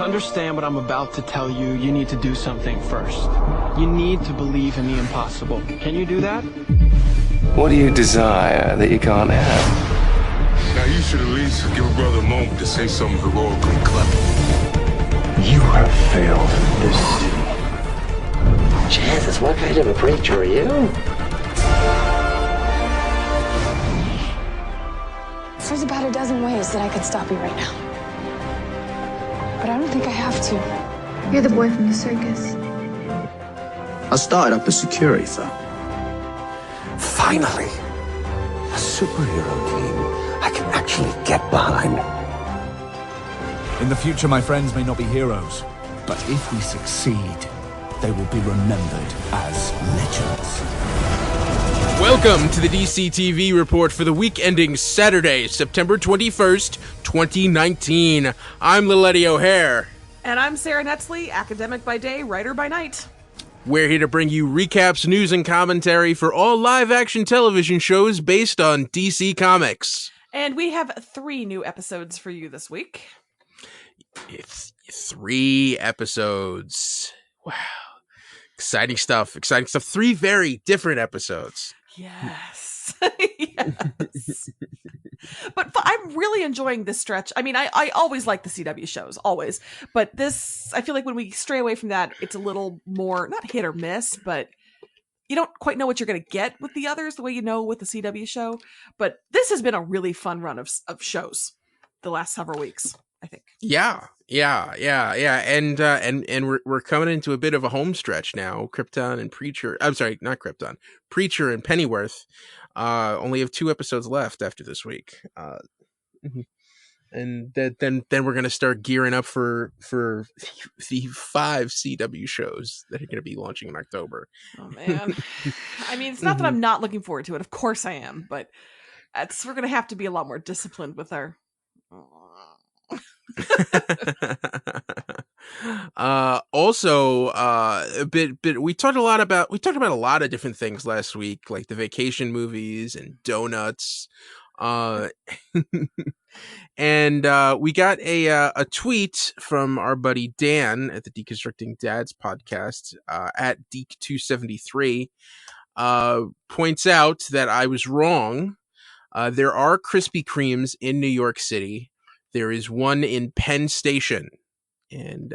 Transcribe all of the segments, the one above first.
understand what I'm about to tell you, you need to do something first. You need to believe in the impossible. Can you do that? What do you desire that you can't have? Now you should at least give a brother a moment to say something heroically clever. You have failed this city. Jesus, what kind of a preacher are you? There's about a dozen ways that I could stop you right now. But I don't think I have to. You're the boy from the circus. I started up a security firm. Finally, a superhero team I can actually get behind. In the future, my friends may not be heroes, but if we succeed, they will be remembered as legends. Welcome to the DC TV report for the week ending Saturday, September 21st, 2019. I'm Lilletty O'Hare. And I'm Sarah Netzley, academic by day, writer by night. We're here to bring you recaps, news, and commentary for all live-action television shows based on DC Comics. And we have 3 new episodes for you this week. It's 3 episodes. Wow. Exciting stuff. 3 very different episodes. Yes. Yes. But I'm really enjoying this stretch. I mean, I always like the CW shows, always. But this, I feel like when we stray away from that, it's a little more, not hit or miss, but you don't quite know what you're going to get with the others the way you know with the CW show. But this has been a really fun run of shows the last several weeks, I think. Yeah. And we're coming into a bit of a home stretch now. Krypton and Preacher. I'm sorry, not Krypton. Preacher and Pennyworth only have 2 episodes left after this week. And then we're gonna start gearing up for the 5 CW shows that are gonna be launching in October. Oh man. I mean, it's not that I'm not looking forward to it. Of course I am, but we're gonna have to be a lot more disciplined with our also a bit we talked about a lot of different things last week, like the vacation movies and donuts, and we got a tweet from our buddy Dan at the Deconstructing Dads podcast at Deke273, points out that I was wrong. There are Krispy Kremes in New York City. There is one in Penn Station, and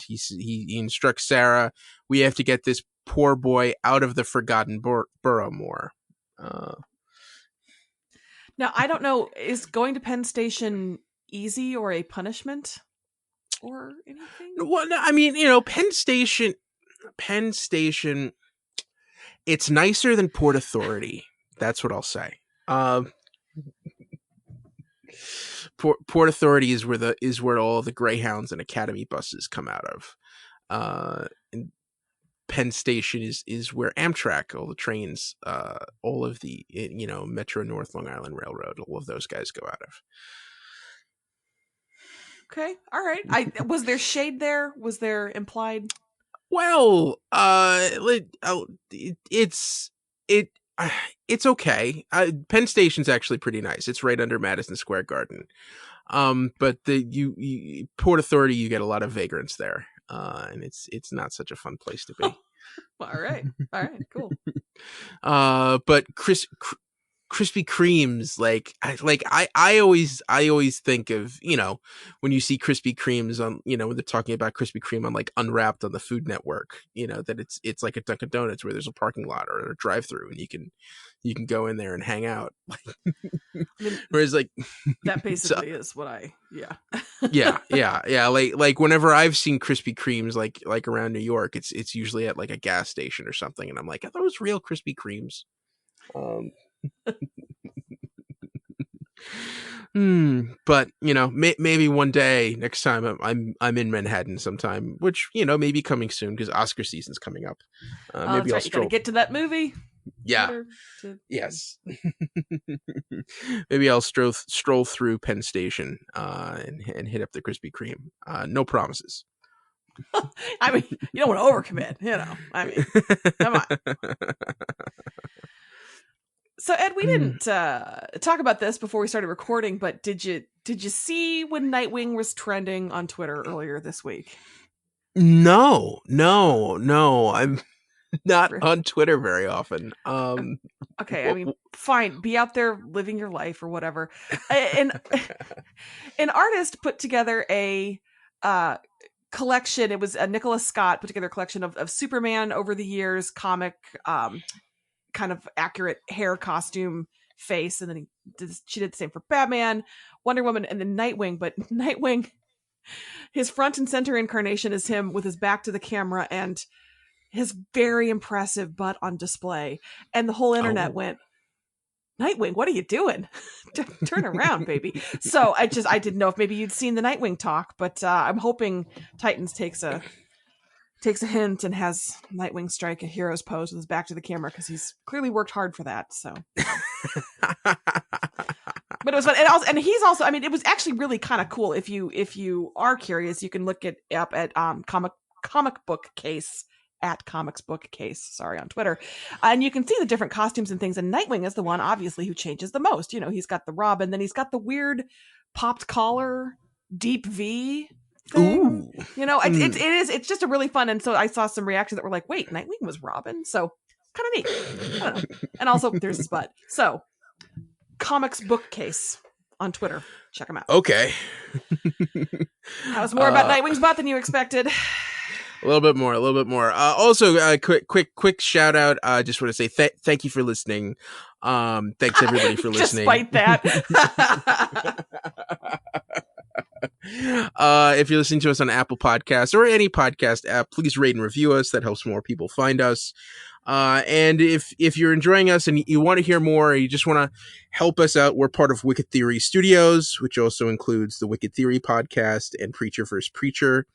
he instructs Sarah, we have to get this poor boy out of the forgotten borough more. Now, I don't know, is going to Penn Station easy or a punishment or anything? Well, no, I mean, Penn Station, it's nicer than Port Authority. That's what I'll say. Port Authority is where all the Greyhounds and Academy buses come out of. And Penn Station is where Amtrak, all the trains, all of the Metro North Long Island Railroad, all of those guys go out of. Okay, all right. Was there shade there? Was there implied? Well, it's okay. Penn Station's actually pretty nice. It's right under Madison Square Garden. But Port Authority, you get a lot of vagrants there, and it's not such a fun place to be. All right, cool. But Krispy Kremes, I always think of, when you see Krispy Kremes on, when they're talking about Krispy Kreme on like Unwrapped on the Food Network, that it's like a Dunkin' Donuts where there's a parking lot or a drive-through and you can go in there and hang out. Whereas that basically is what yeah. Like whenever I've seen Krispy Kremes like around New York, it's usually at like a gas station or something, and I'm like, are those real Krispy Kremes? But maybe one day next time I'm in Manhattan sometime, which maybe coming soon because Oscar season's coming up. Maybe I'll you gotta get to that movie. Yeah. Yes. Maybe I'll stroll through Penn Station and hit up the Krispy Kreme. No promises. I mean, you don't want to overcommit, I mean, come on. So Ed, we didn't talk about this before we started recording, but did you did you see when Nightwing was trending on Twitter earlier this week? No. I'm not on Twitter very often. Okay, I mean, fine, be out there living your life or whatever. And an artist put together a collection. It was Nicholas Scott put together a collection of Superman over the years, comic, kind of accurate hair, costume, face, and then she did the same for Batman, Wonder Woman, and then Nightwing. But Nightwing, his front and center incarnation is him with his back to the camera and his very impressive butt on display. And the whole internet went, Nightwing, what are you doing? Turn around, baby. So I didn't know if maybe you'd seen the Nightwing talk, but I'm hoping Titans takes a hint and has Nightwing strike a hero's pose with his back to the camera, because he's clearly worked hard for that. So, but it was fun, and he's also. I mean, it was actually really kind of cool. If you are curious, you can look it up at comic book case at Comics Book Case. Sorry, on Twitter, and you can see the different costumes and things. And Nightwing is the one, obviously, who changes the most. You know, he's got the Robin, then he's got the weird popped collar, deep V. Thing. Ooh. You know, it's just a really fun. And so I saw some reactions that were like, wait, Nightwing was Robin? So kind of neat. I don't know. And also there's his butt. So Comics Bookcase on Twitter. Check him out. Okay. That was more about Nightwing's butt than you expected. A little bit more. Also, quick shout out. Just want to say thank you for listening. Thanks everybody for listening. Despite that. If you're listening to us on Apple Podcasts or any podcast app, please rate and review us. That helps more people find us. And if you're enjoying us and you want to hear more, or you just want to help us out, we're part of Wicked Theory Studios, which also includes the Wicked Theory podcast and Preacher vs. Preacher.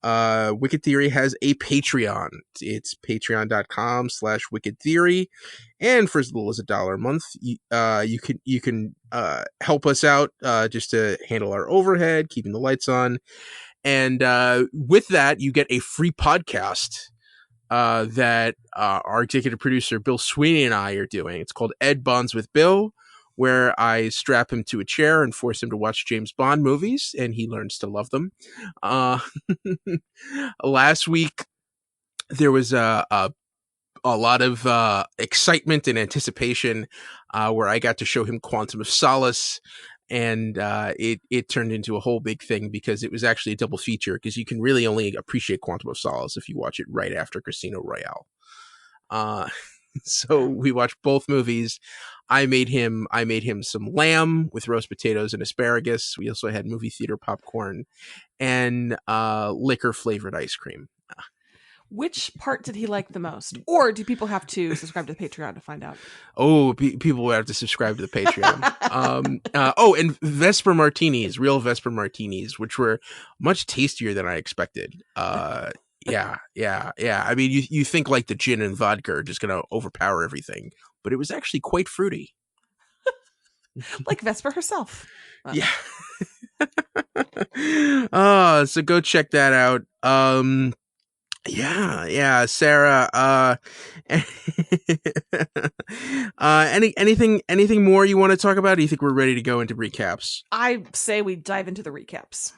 Wicked Theory has a Patreon. It's patreon.com/Wicked Theory. And for as little as $1 a month, you can help us out, just to handle our overhead, keeping the lights on. And, with that, you get a free podcast, that, our executive producer, Bill Sweeney, and I are doing. It's called Ed Bonds with Bill, where I strap him to a chair and force him to watch James Bond movies, and he learns to love them. Last week, there was a lot of excitement and anticipation, where I got to show him Quantum of Solace, and it turned into a whole big thing, because it was actually a double feature, because you can really only appreciate Quantum of Solace if you watch it right after Casino Royale. So we watched both movies. I made him some lamb with roast potatoes and asparagus. We also had movie theater popcorn and liquor flavored ice cream. Which part did he like the most? Or do people have to subscribe to the Patreon to find out? Oh, people will have to subscribe to the Patreon. And Vesper Martinis, real Vesper Martinis, which were much tastier than I expected. Yeah. I mean, you think like the gin and vodka are just going to overpower everything, but it was actually quite fruity. Like Vesper herself. Yeah. So go check that out. Yeah, Sarah, anything more you want to talk about? Or do you think we're ready to go into recaps? I say we dive into the recaps.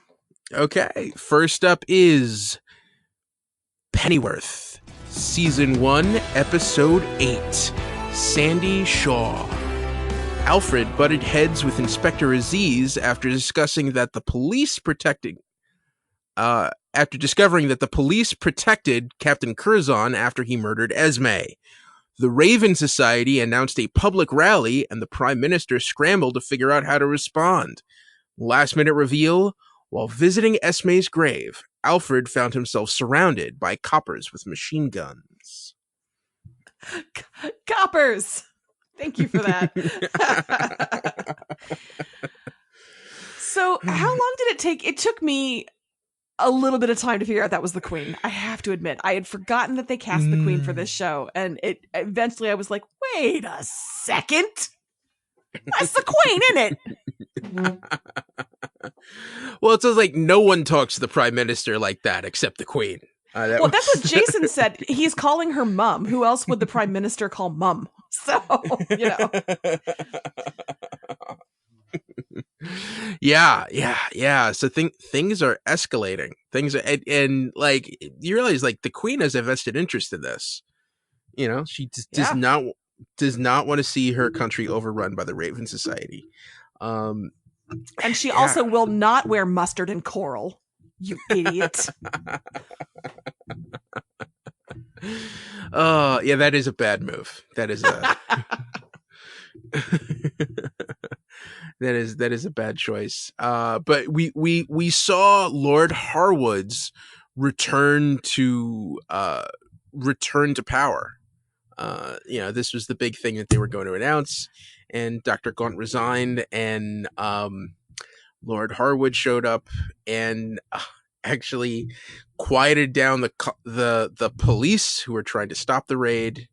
Okay. First up is Pennyworth, Season 1, Episode 8, Sandy Shaw. Alfred butted heads with Inspector Aziz after discussing that the police after discovering that the police protected Captain Curzon after he murdered Esme. The Raven Society announced a public rally, and the Prime Minister scrambled to figure out how to respond. Last-minute reveal: while visiting Esme's grave, Alfred found himself surrounded by coppers with machine guns. Coppers! Thank you for that. So, how long did it take? It took me a little bit of time to figure out that was the Queen. I have to admit, I had forgotten that they cast the Queen for this show, and eventually I was like, wait a second, that's the Queen, isn't it? Well, it sounds like no one talks to the Prime Minister like that except the Queen. That's what Jason said. He's calling her Mum. Who else would the Prime Minister call Mum? So, you know. Yeah. So things are escalating. Things are, and like you realize, like the Queen has a vested interest in this. You know, she does not want to see her country overrun by the Raven Society. And she also will not wear mustard and coral. You idiot. Oh, yeah, that is a bad move. That is a that is a bad choice. But we saw Lord Harwood's return to power. This was the big thing that they were going to announce, and Dr. Gaunt resigned, and Lord Harwood showed up and actually quieted down the police who were trying to stop the raid.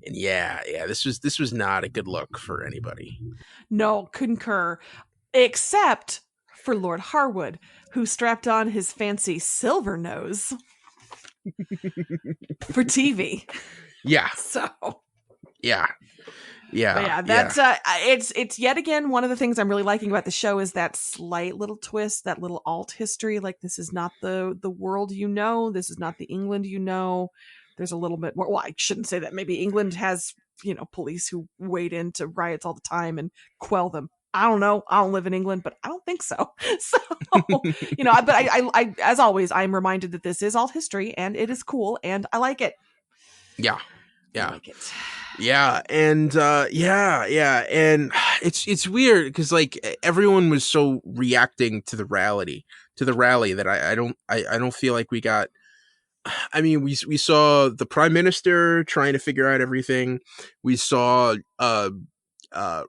And this was not a good look for anybody. No, concur. Except for Lord Harwood, who strapped on his fancy silver nose for TV. Yeah. So. Yeah. But that's it's yet again one of the things I'm really liking about the show is that slight little twist, that little alt history. Like, this is not the world you know. This is not the England you know. There's a little bit more. Well, I shouldn't say that. Maybe England has, police who wade into riots all the time and quell them. I don't know. I don't live in England, but I don't think so. So, but I as always, I'm reminded that this is alt history and it is cool and I like it. Yeah. I like it. Yeah, and and it's weird because like everyone was so reacting to the rally that I don't feel like we got. I mean, we saw the Prime Minister trying to figure out everything. We saw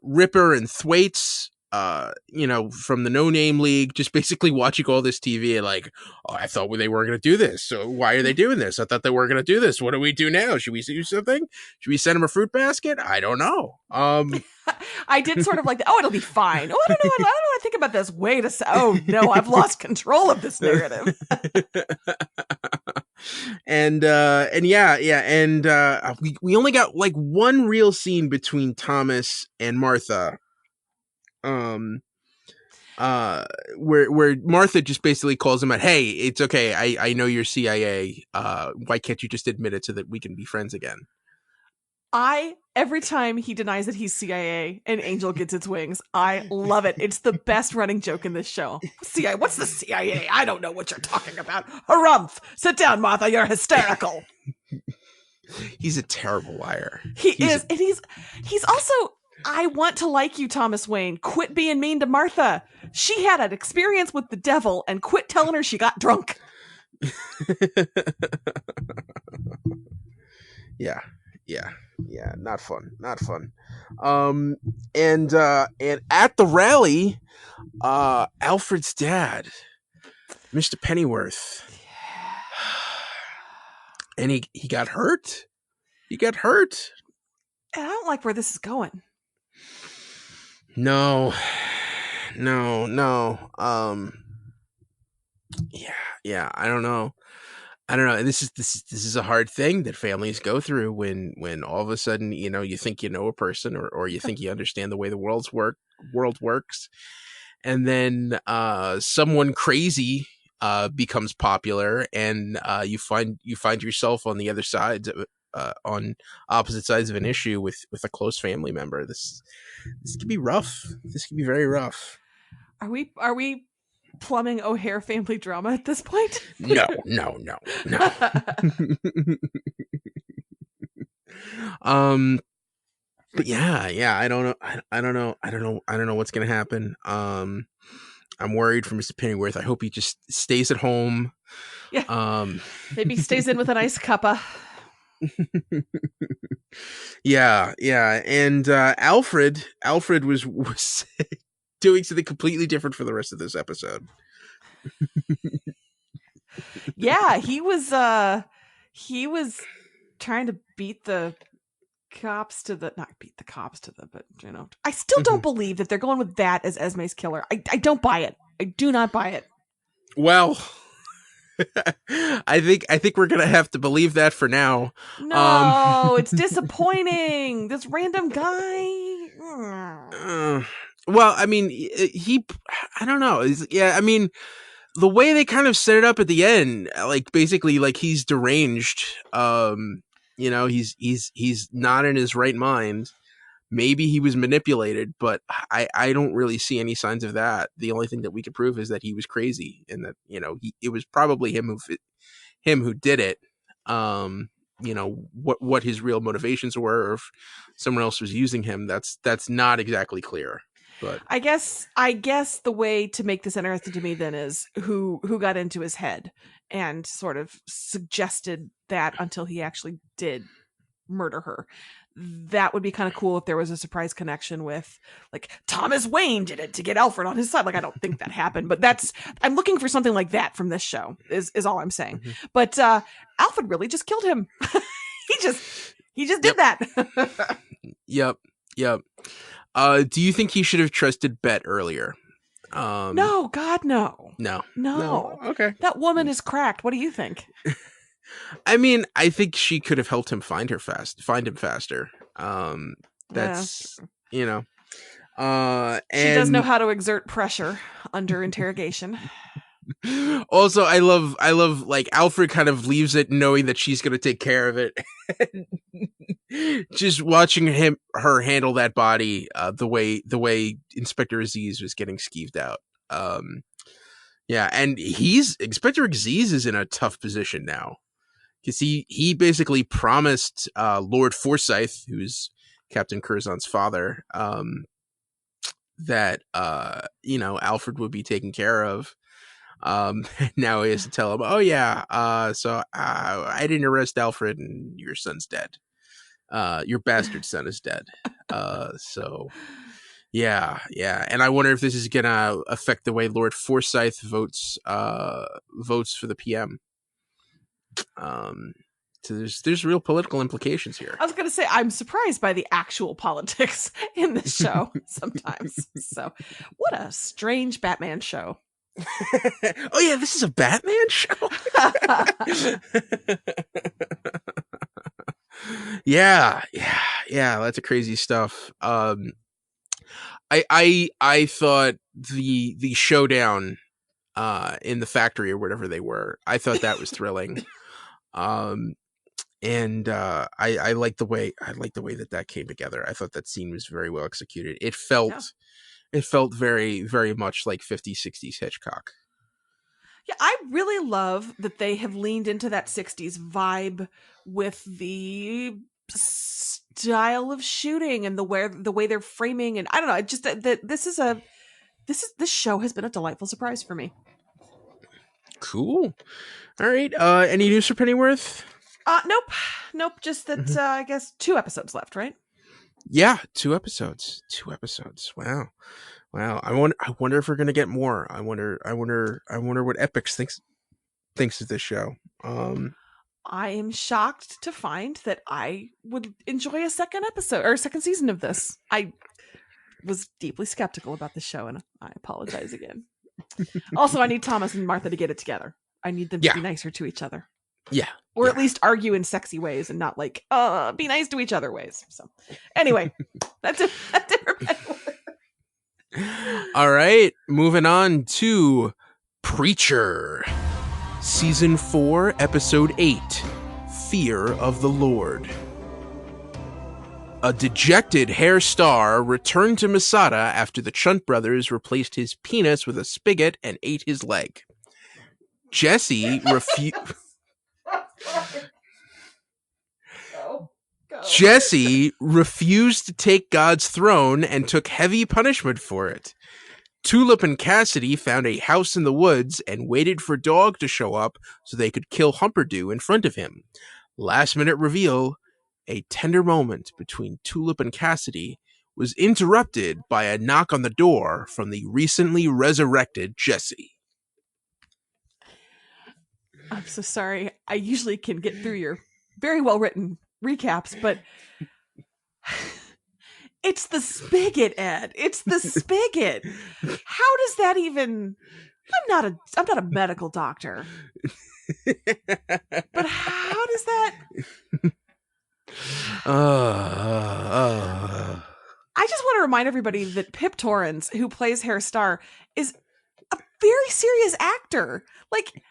Ripper and Thwaites, from the No Name League, just basically watching all this TV and like, oh, I thought they weren't going to do this. So why are they doing this? I thought they weren't going to do this. What do we do now? Should we do something? Should we send them a fruit basket? I don't know. I did sort of like, it'll be fine. Oh, I don't know. I don't know what I think about this. Wait a second. Oh no, I've lost control of this narrative. And we only got like one real scene between Thomas and Martha. Where Martha just basically calls him out, hey, it's okay, I know you're CIA, why can't you just admit it so that we can be friends again? Every time he denies that he's CIA and Angel gets its wings, I love it. It's the best running joke in this show. CIA, what's the CIA? I don't know what you're talking about. Harumph! Sit down, Martha, you're hysterical. He's a terrible liar. He is, and he's also, I want to like you, Thomas Wayne. Quit being mean to Martha. She had an experience with the devil and quit telling her she got drunk. Yeah, not fun. And at the rally, Alfred's dad, Mr. Pennyworth, and he got hurt. I don't like where this is going. No. Yeah. I don't know. This is a hard thing that families go through when all of a sudden, you think you know a person or you think you understand the way the world works. And then someone crazy becomes popular and you find yourself on the other side, on opposite sides of an issue with a close family member. This could be rough. This could be very rough. Are we plumbing O'Hare family drama at this point? No. But yeah, I don't know what's gonna happen. I'm worried for Mr. Pennyworth. I hope he just stays at home. Yeah. Maybe stays in with an ice cuppa. Yeah, and Alfred was doing something completely different for the rest of this episode. Yeah, he was trying to beat the cops to the, not beat the cops to the, but I still don't believe that they're going with that as Esme's killer. I don't buy it. I do not buy it. Well, I think we're gonna have to believe that for now. No, it's disappointing. This random guy. Well, I mean, I don't know. Yeah, I mean, the way they kind of set it up at the end, like basically, like he's deranged. He's not in his right mind. Maybe he was manipulated, but I don't really see any signs of that. The only thing that we could prove is that he was crazy, and that it was probably him who did it. What his real motivations were, or if someone else was using him, that's not exactly clear. But I guess the way to make this interesting to me then is who got into his head and sort of suggested that until he actually did murder her. That would be kind of cool if there was a surprise connection with, like, Thomas Wayne did it to get Alfred on his side. Like, I don't think that happened, but I'm looking for something like that from this show is all I'm saying. Mm-hmm. But Alfred really just killed him. he just did that. Yep. Do you think he should have trusted Bet earlier? No, God, no. No. Okay. That woman is cracked. What do you think? I mean, I think she could have helped him find him faster. That's, yeah. And she does know how to exert pressure under interrogation. Also, I love like Alfred kind of leaves it knowing that she's going to take care of it. Just watching her handle that body, the way Inspector Aziz was getting skeeved out. Yeah, and Inspector Aziz is in a tough position now. Because he basically promised Lord Forsyth, who's Captain Curzon's father, that Alfred would be taken care of. Now he has to tell him, "Oh yeah, so I didn't arrest Alfred, and your son's dead. Your bastard son is dead." So yeah, and I wonder if this is gonna affect the way Lord Forsyth votes for the PM. So there's real political implications here. I was going to say, I'm surprised by the actual politics in this show sometimes. So what a strange Batman show. Oh yeah, this is a Batman show. Yeah, that's a crazy stuff. I thought the showdown in the factory or whatever they were, I thought that was thrilling. And I like the way that came together. I thought that scene was very well executed. It felt very, very much like 50s, 60s Hitchcock. Yeah, I really love that they have leaned into that 60s vibe with the style of shooting and the way they're framing, and I don't know, just that this show has been a delightful surprise for me. Cool. All right. Any news for Pennyworth? Nope. Just that I guess 2 episodes left, right? Yeah, 2 episodes. 2 episodes. Wow. I wonder if we're gonna get more. I wonder what Epix thinks of this show. I am shocked to find that I would enjoy a second episode or a second season of this. I was deeply skeptical about the show, and I apologize again. Also, I need Thomas and Martha to get it together. I need them to be nicer to each other. Yeah. Or at least argue in sexy ways and not like, be nice to each other ways. So anyway, that's it for Pennyworth. All right. Moving on to Preacher. Season 4, Episode 8. Fear of the Lord. A dejected Hair Star returned to Masada after the Chunt brothers replaced his penis with a spigot and ate his leg. Jesse Jesse refused to take God's throne and took heavy punishment for it. Tulip and Cassidy found a house in the woods and waited for Dog to show up so they could kill Humperdew in front of him. Last minute reveal, a tender moment between Tulip and Cassidy was interrupted by a knock on the door from the recently resurrected Jesse. I'm so sorry. I usually can get through your very well written recaps, but it's the spigot, Ed. It's the spigot. How does that even? I'm not a medical doctor, but how does that? I just want to remind everybody that Pip Torrens, who plays Herr Starr, is a very serious actor. Like,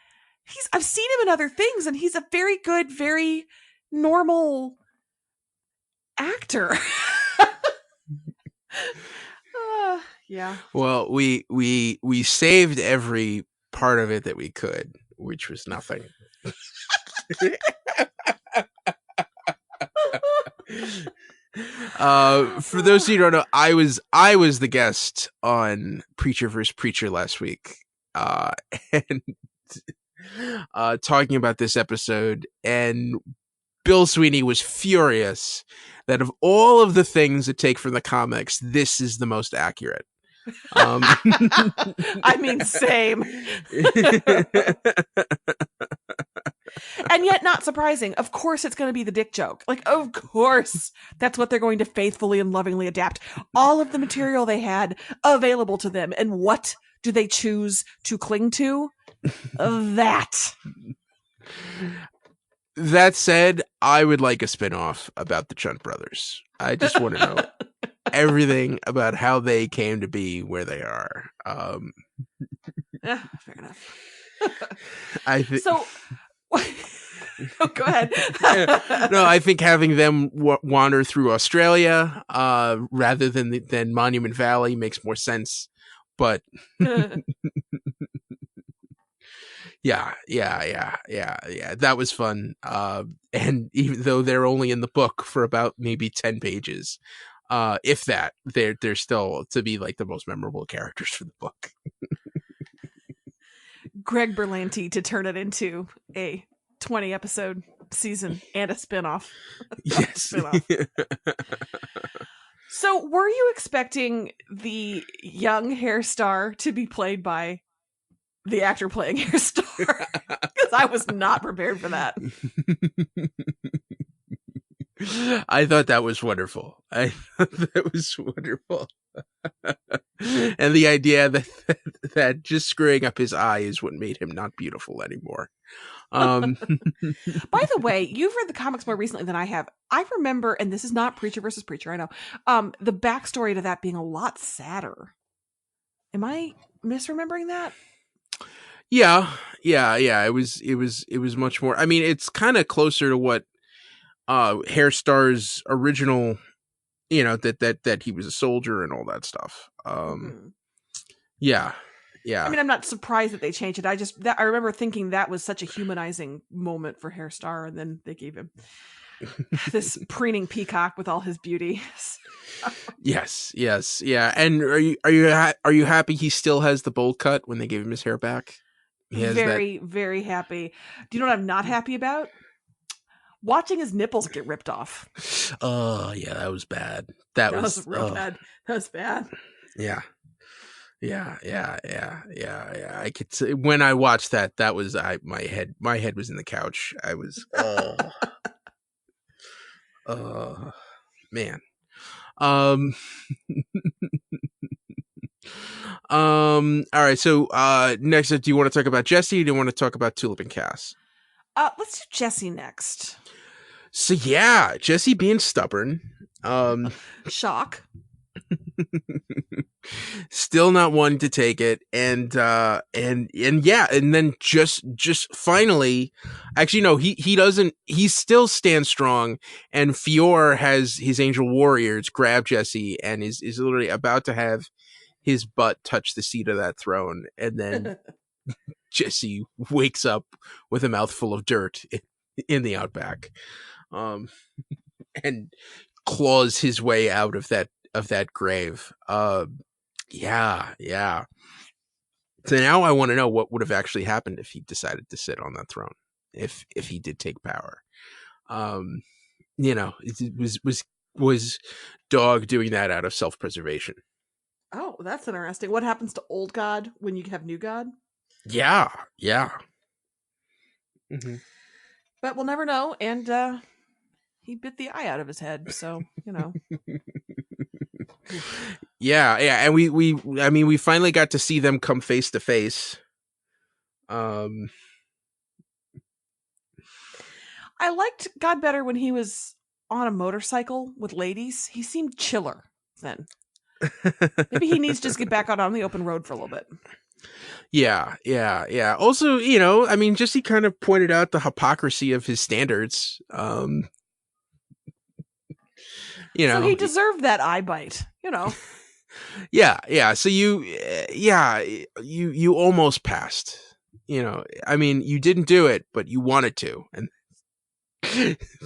I've seen him in other things, and he's a very good, very normal actor. Yeah. Well, we saved every part of it that we could, which was nothing. For those of you who don't know, I was the guest on Preacher vs. Preacher last week, and talking about this episode, and Bill Sweeney was furious that of all of the things to take from the comics, this is the most accurate. I mean, same. And yet not surprising. Of course it's going to be the dick joke. Like, of course that's what they're going to faithfully and lovingly adapt. All of the material they had available to them. And what do they choose to cling to? That. That said, I would like a spinoff about the Chunt brothers. I just want to know everything about how they came to be where they are. Yeah, fair enough. So, oh, go ahead. No, I think having them wander through Australia rather than Monument Valley makes more sense. But yeah, that was fun. And even though they're only in the book for about maybe 10 pages, if that, they're still to be like the most memorable characters for the book. Greg Berlanti to turn it into a 20 episode season and a spinoff. Yes. So were you expecting the young Herr Starr to be played by the actor playing Herr Starr? Because I was not prepared for that. I thought that was wonderful. And the idea that just screwing up his eye is what made him not beautiful anymore. By the way, you've read the comics more recently than I have. I remember, and this is not Preacher versus Preacher, I know, the backstory to that being a lot sadder. Am I misremembering that? Yeah. It was much more. I mean, it's kind of closer to what Herr Starr's original, that he was a soldier and all that stuff. Yeah. I mean, I'm not surprised that they changed it. I remember thinking that was such a humanizing moment for Herr Starr, and then they gave him this preening peacock with all his beauty. Yes, yeah. And are you happy he still has the bowl cut when they gave him his hair back? Very, very happy. Do you know what I'm not happy about? Watching his nipples get ripped off. Oh yeah, that was bad. That was real bad. That was bad. Yeah. I could say, when I watched that was my head was in the couch. I was man. All right, so next up, do you want to talk about Jesse or do you want to talk about Tulip and Cass? Let's do Jesse next. So yeah, Jesse being stubborn. Shock. Still not wanting to take it, and then just finally, actually no, he doesn't. He still stands strong, and Fior has his angel warriors grab Jesse and is literally about to have his butt touch the seat of that throne, and then Jesse wakes up with a mouthful of dirt in the outback, and claws his way out of that grave. Yeah. So now I want to know what would have actually happened if he decided to sit on that throne, if he did take power. It was Dog doing that out of self-preservation. Oh, that's interesting. What happens to old God when you have new God? Yeah. Mm-hmm. But we'll never know. And he bit the eye out of his head, so Yeah, and we finally got to see them come face to face. I liked God better when he was on a motorcycle with ladies. He seemed chiller then. Maybe he needs to just get back out on the open road for a little bit. Yeah. Also, I mean, Jesse kind of pointed out the hypocrisy of his standards. So he deserved that eye bite, Yeah. So you almost passed. I mean, you didn't do it, but you wanted to, and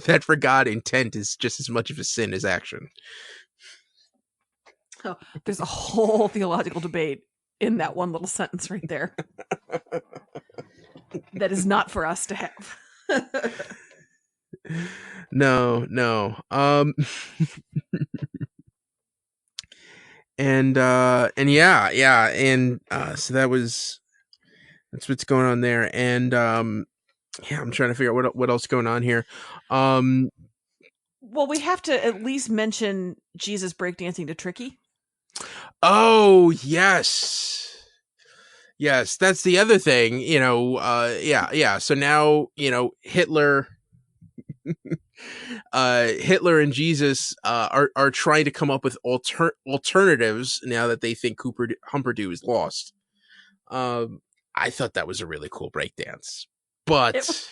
that for God, intent is just as much of a sin as action. Oh, there's a whole theological debate in that one little sentence right there. That is not for us to have. No. And so that's what's going on there. And I'm trying to figure out what else is going on here. Well, we have to at least mention Jesus breakdancing to Tricky. Oh, yes, that's the other thing. So now Hitler and Jesus are trying to come up with alternatives now that they think Humperdoo is lost. I thought that was a really cool breakdance, but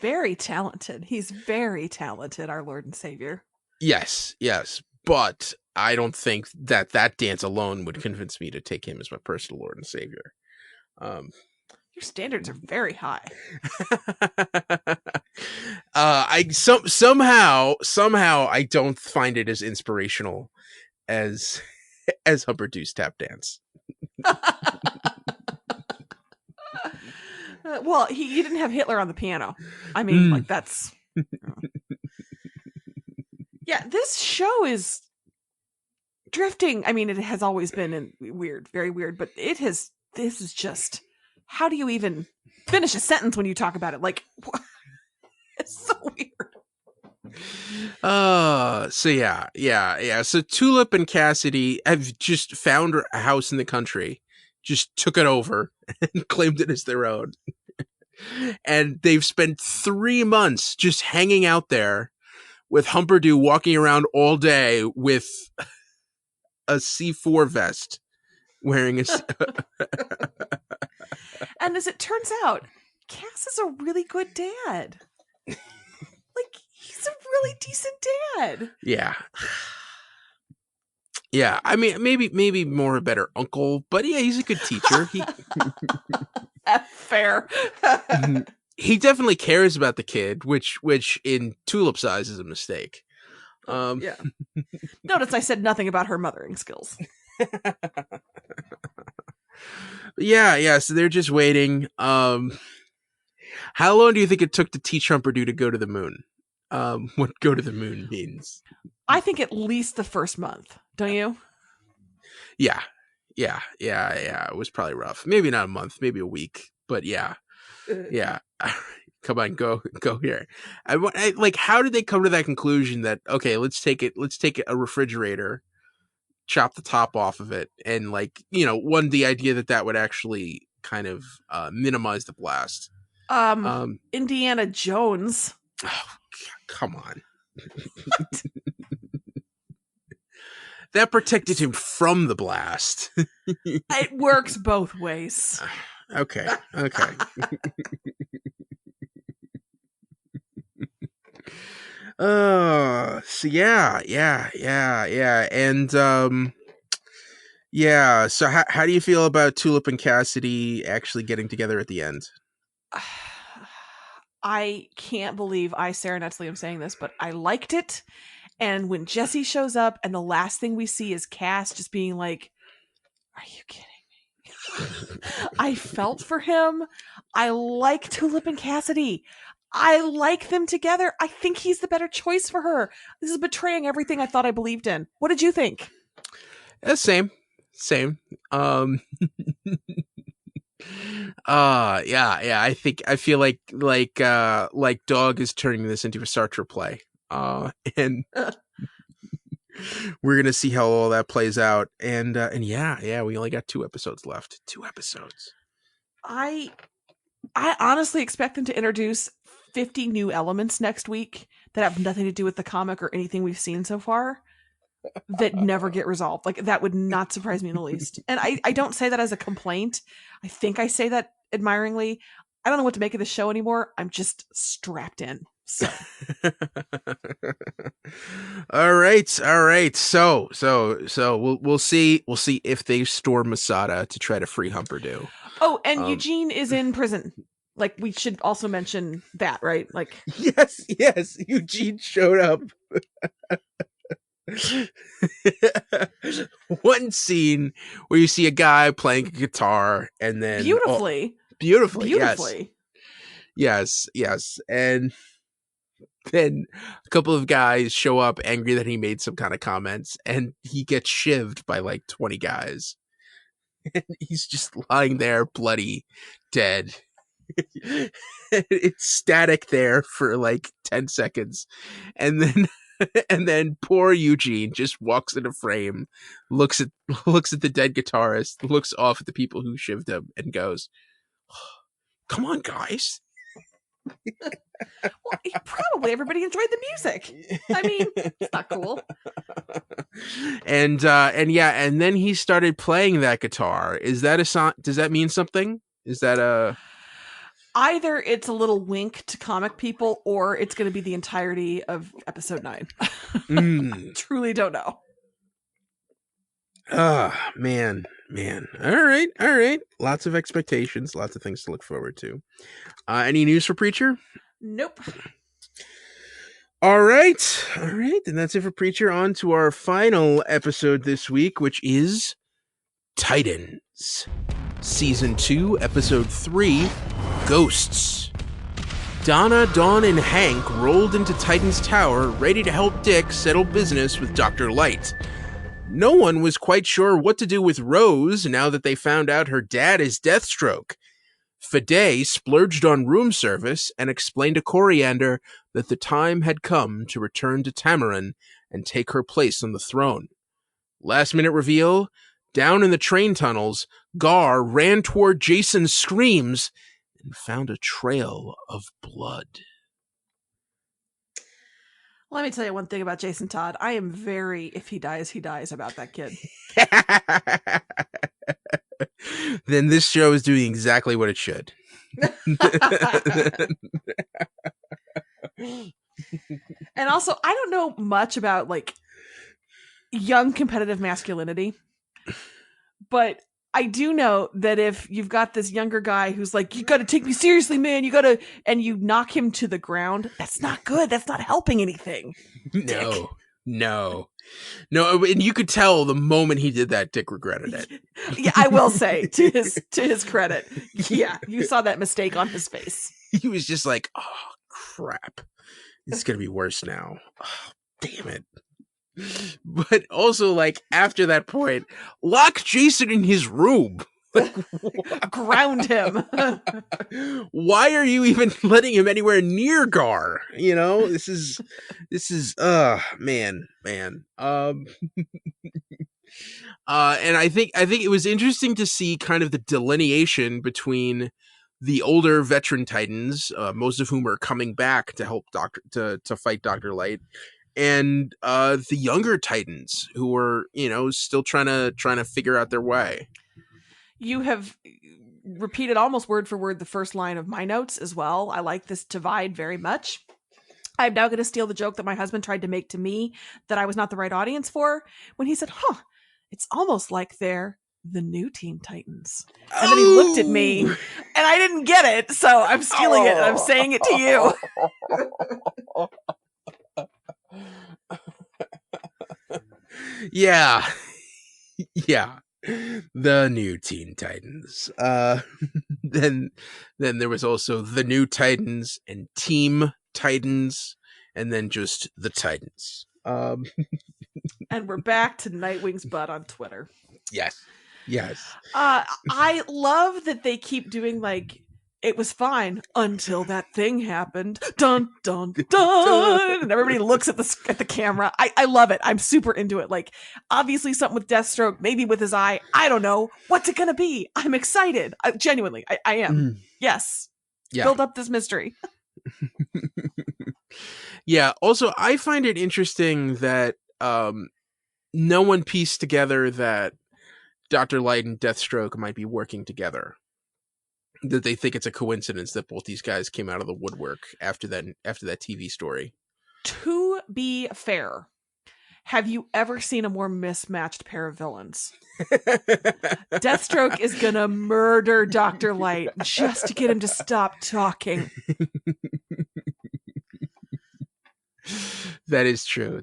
very talented. He's very talented, our Lord and Savior. Yes, but I don't think that dance alone would convince me to take him as my personal Lord and Savior. Your standards are very high. Somehow I don't find it as inspirational as Humperdoo's tap dance. Well, you didn't have Hitler on the piano. I mean, that's. Yeah, this show is drifting. I mean, it has always been weird, very weird, but this is just. How do you even finish a sentence when you talk about it? Like, it's so weird. So yeah. So Tulip and Cassidy have just found a house in the country, just took it over and claimed it as their own. And they've spent 3 months just hanging out there with Humperdoo walking around all day with a C4 vest, wearing a... And as it turns out, Cass is a really good dad. Like, he's a really decent dad. Yeah. Yeah, I mean, maybe more a better uncle, but yeah, he's a good teacher. Fair. He definitely cares about the kid, which in Tulip's eyes is a mistake. Yeah. Notice I said nothing about her mothering skills. Yeah. So they're just waiting. How long do you think it took to teach Humperdoo to go to the moon? What go to the moon means? I think at least the first month. Don't you? Yeah. It was probably rough. Maybe not a month, maybe a week, but yeah. Come on, go here. How did they come to that conclusion that, okay, let's take a refrigerator, chop the top off of it, and the idea that would actually kind of minimize the blast. Indiana Jones. Oh, come on. What? That protected him from the blast. It works both ways. Okay. So yeah. And so how do you feel about Tulip and Cassidy actually getting together at the end? I can't believe Sarah Netsley am saying this, but I liked it. And when Jesse shows up and the last thing we see is Cass just being like, are you kidding me? I felt for him. I like Tulip and Cassidy. I like them together. I think he's the better choice for her. This is betraying everything I thought I believed in. What did you think? Same. Yeah. I feel like Dog is turning this into a Sartre play. And we're gonna see how all that plays out. And yeah, we only got 2 episodes left. 2 episodes. I honestly expect them to introduce 50 new elements next week that have nothing to do with the comic or anything we've seen so far. that never get resolved. Like, that would not surprise me in the least. And I don't say that as a complaint. I think I say that admiringly. I don't know what to make of the show anymore. I'm just strapped in. So. All right. So we'll see if they storm Masada to try to free Humperdoo. Oh, and Eugene is in prison. Like, we should also mention that, right? Like, yes, Eugene showed up. One scene where you see a guy playing a guitar, and then beautifully. Yes, and then a couple of guys show up angry that he made some kind of comments, and he gets shivved by like 20 guys, and he's just lying there bloody dead. It's static there for like 10 seconds, and then poor Eugene just walks into frame, looks at the dead guitarist, looks off at the people who shivved him, and goes, "Come on, guys." Well, probably everybody enjoyed the music. I mean, it's not cool. And then he started playing that guitar. Is that a song? Does that mean something? Is that a... Either it's a little wink to comic people, or it's going to be the entirety of episode 9. Truly don't know. Man. All right. Lots of expectations, lots of things to look forward to. Any news for Preacher? Nope. All right. And that's it for Preacher. On to our final episode this week, which is Titans. Season 2, Episode 3, Ghosts. Donna, Dawn, and Hank rolled into Titan's tower, ready to help Dick settle business with Dr. Light. No one was quite sure what to do with Rose now that they found out her dad is Deathstroke. Fade splurged on room service and explained to Coriander that the time had come to return to Tamarin and take her place on the throne. Last-minute reveal: down in the train tunnels, Gar ran toward Jason's screams and found a trail of blood. Let me tell you one thing about Jason Todd. I am very, if he dies, he dies about that kid. Then this show is doing exactly what it should. And also, I don't know much about like young competitive masculinity, but I do know that if you've got this younger guy who's like, you got to take me seriously, man, and you knock him to the ground, that's not good. That's not helping anything. No. And you could tell the moment he did that, Dick regretted it. Yeah, I will say, to his credit, yeah, you saw that mistake on his face. He was just like, oh, crap. It's going to be worse now. Oh, damn it. But also, like, after that point, lock Jason in his room. Ground him. Why are you even letting him anywhere near Gar? You know, this is man. And I think it was interesting to see kind of the delineation between the older veteran Titans, most of whom are coming back to help to fight Dr. Light, and the younger Titans who are, you know, still trying to figure out their way. You have repeated almost word for word the first line of my notes as well. I like this divide very much. I'm now going to steal the joke that my husband tried to make to me that I was not the right audience for when he said, it's almost like they're the new Teen Titans. And then he looked at me and I didn't get it. So I'm stealing it and I'm saying it to you. Yeah. The new Teen Titans. Then there was also the new Titans and Team Titans, and then just the Titans. And we're back to Nightwing's butt on Twitter. Yes. I love that they keep doing like, it was fine until that thing happened. Dun, dun, dun. And everybody looks at the camera. I love it. I'm super into it. Like, obviously something with Deathstroke, maybe with his eye. I don't know. What's it going to be? I'm excited. Genuinely, I am. Yes. Yeah. Build up this mystery. Yeah. Also, I find it interesting that no one pieced together that Dr. Light and Deathstroke might be working together. That they think it's a coincidence that both these guys came out of the woodwork after that TV story. To be fair, have you ever seen a more mismatched pair of villains? Deathstroke is gonna murder Dr. Light just to get him to stop talking. That is true.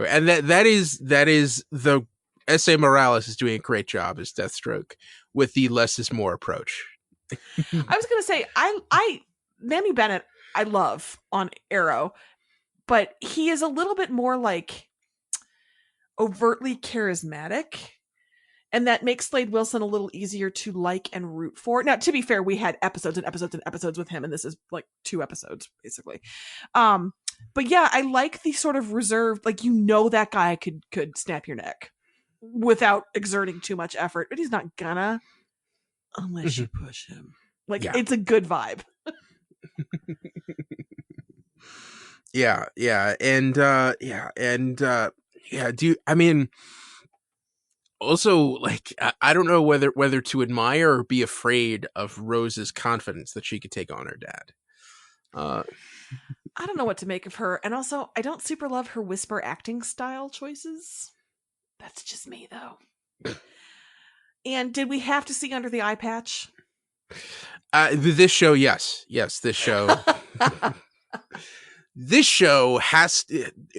And that is the S.A. Morales is doing a great job as Deathstroke with the less is more approach. I was gonna say, I Manny Bennett I love on Arrow, but he is a little bit more like overtly charismatic, and that makes Slade Wilson a little easier to like and root for. Now, to be fair, we had episodes and episodes and episodes with him, and this is like 2 episodes basically. But yeah, I like the sort of reserved, like, that guy could snap your neck without exerting too much effort, but he's not gonna. Unless you push him. It's a good vibe. Also, like, I don't know whether to admire or be afraid of Rose's confidence that she could take on her dad. I don't know what to make of her, and also I don't super love her whisper acting style choices. That's just me, though. And did we have to see under the eye patch? This show, yes, this show. This show has.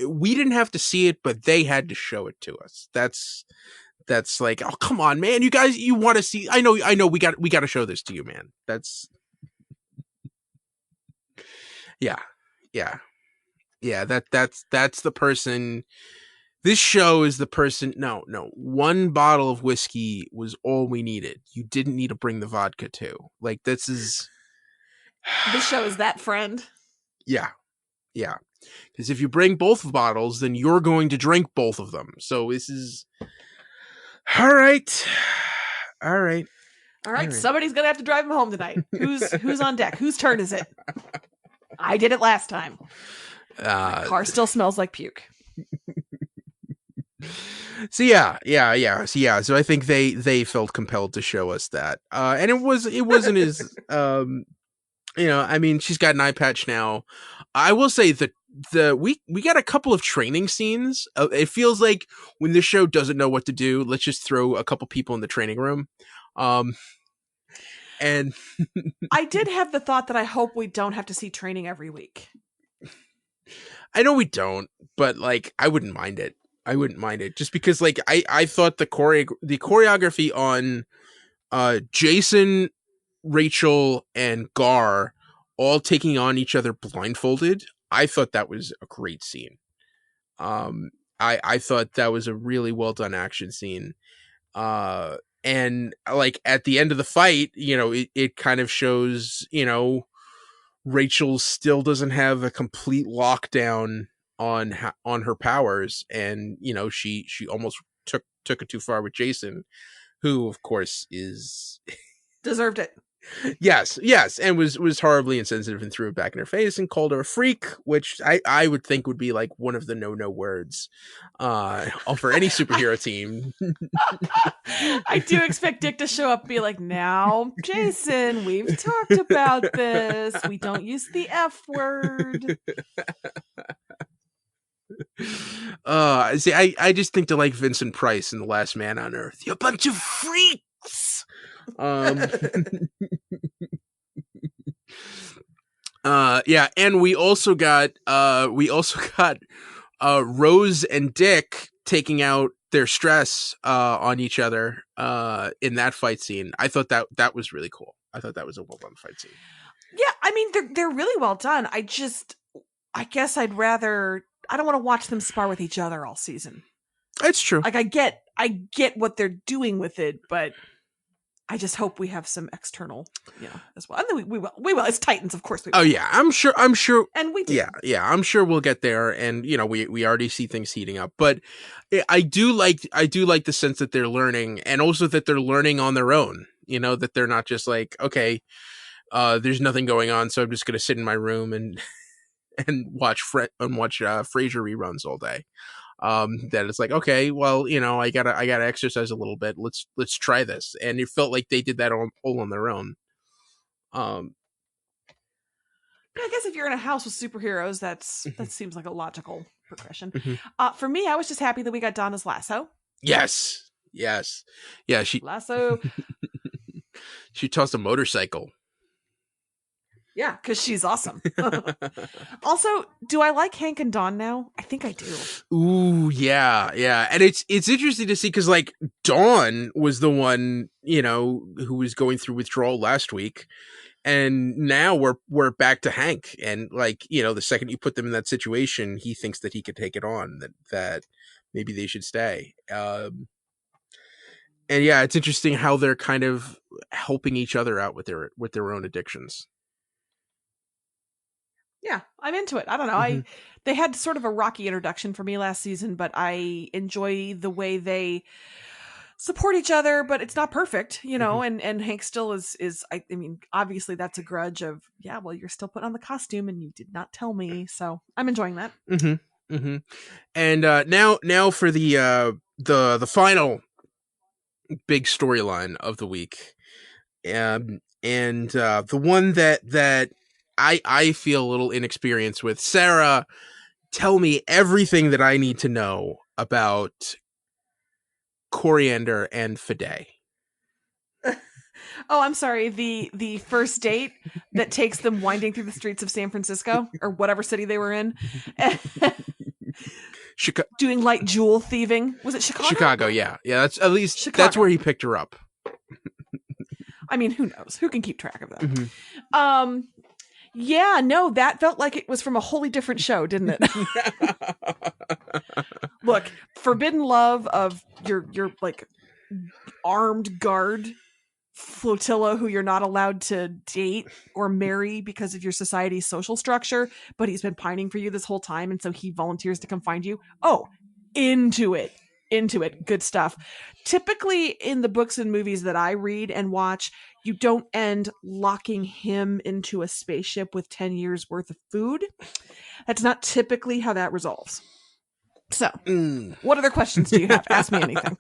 We didn't have to see it, but they had to show it to us. That's like, oh, come on, man! You guys, you want to see? I know. We got to show this to you, man. That's. Yeah. That's the person. This show is the person. No. 1 bottle of whiskey was all we needed. You didn't need to bring the vodka too. Like, this is. This show is that friend. Yeah. Because if you bring both bottles, then you're going to drink both of them. So this is. All right. Somebody's gonna have to drive him home tonight. Who's on deck? Whose turn is it? I did it last time. My car still smells like puke. So So I think they felt compelled to show us that, and it wasn't as I mean, she's got an eye patch now. I will say that we got a couple of training scenes. It feels like when this show doesn't know what to do, let's just throw a couple people in the training room. And I did have the thought that I hope we don't have to see training every week. I know we don't, but like, I wouldn't mind it. Just because, like, I thought the choreography on Jason, Rachel, and Gar all taking on each other blindfolded, I thought that was a great scene. I thought that was a really well done action scene. And like at the end of the fight, it kind of shows, Rachel still doesn't have a complete lockdown on her powers, and she almost took it too far with Jason, who of course is deserved it. Yes, and was horribly insensitive and threw it back in her face and called her a freak, which I would think would be like one of the no words for any superhero team. I do expect Dick to show up and be like, now, Jason, we've talked about this. We don't use the F word. See, I just think to like Vincent Price in The Last Man on Earth. You bunch of freaks! And we also got Rose and Dick taking out their stress on each other in that fight scene. I thought that was really cool. I thought that was a well done fight scene. Yeah, I mean they're really well done. I guess I don't want to watch them spar with each other all season. It's true. Like I get what they're doing with it, but I just hope we have some external, as well. And then we will. It's Titans, of course. We will. Oh yeah, I'm sure. And we do. Yeah, I'm sure we'll get there. And we already see things heating up. But I do like the sense that they're learning, and also that they're learning on their own. That they're not just like, okay, there's nothing going on, so I'm just gonna sit in my room and watch Frasier reruns all day. That it's like, okay, well, I gotta exercise a little bit. Let's try this. And it felt like they did that all on their own. I guess if you're in a house with superheroes, that seems like a logical progression. Mm-hmm. For me, I was just happy that we got Donna's lasso. Yes. Yeah, she lasso. She tossed a motorcycle. Yeah, because she's awesome. Also, do I like Hank and Dawn now? I think I do. Ooh, yeah. And it's interesting to see because like Dawn was the one, who was going through withdrawal last week. And now we're back to Hank. And like, the second you put them in that situation, he thinks that he could take it on, that maybe they should stay. And yeah, it's interesting how they're kind of helping each other out with their own addictions. Yeah, I'm into it. I don't know. They had sort of a rocky introduction for me last season, but I enjoy the way they support each other, but it's not perfect, and Hank still is I mean, obviously that's a grudge of, yeah, well, you're still putting on the costume and you did not tell me. So I'm enjoying that. And now for the final big storyline of the week. And the one that I feel a little inexperienced with. Sarah, tell me everything that I need to know about Coriander and Fide. Oh, I'm sorry. The first date that takes them winding through the streets of San Francisco or whatever city they were in. Doing light jewel thieving. Was it Chicago? Chicago, yeah. That's at least Chicago. That's where he picked her up. I mean, who knows? Who can keep track of that? Yeah, no, that felt like it was from a wholly different show, didn't it? Look, forbidden love of your like armed guard flotilla who you're not allowed to date or marry because of your society's social structure, but he's been pining for you this whole time, and so he volunteers to come find you. Oh, into it. Good stuff. Typically in the books and movies that I read and watch, you don't end locking him into a spaceship with 10 years worth of food. That's not typically how that resolves. So, what other questions do you have? Ask me anything.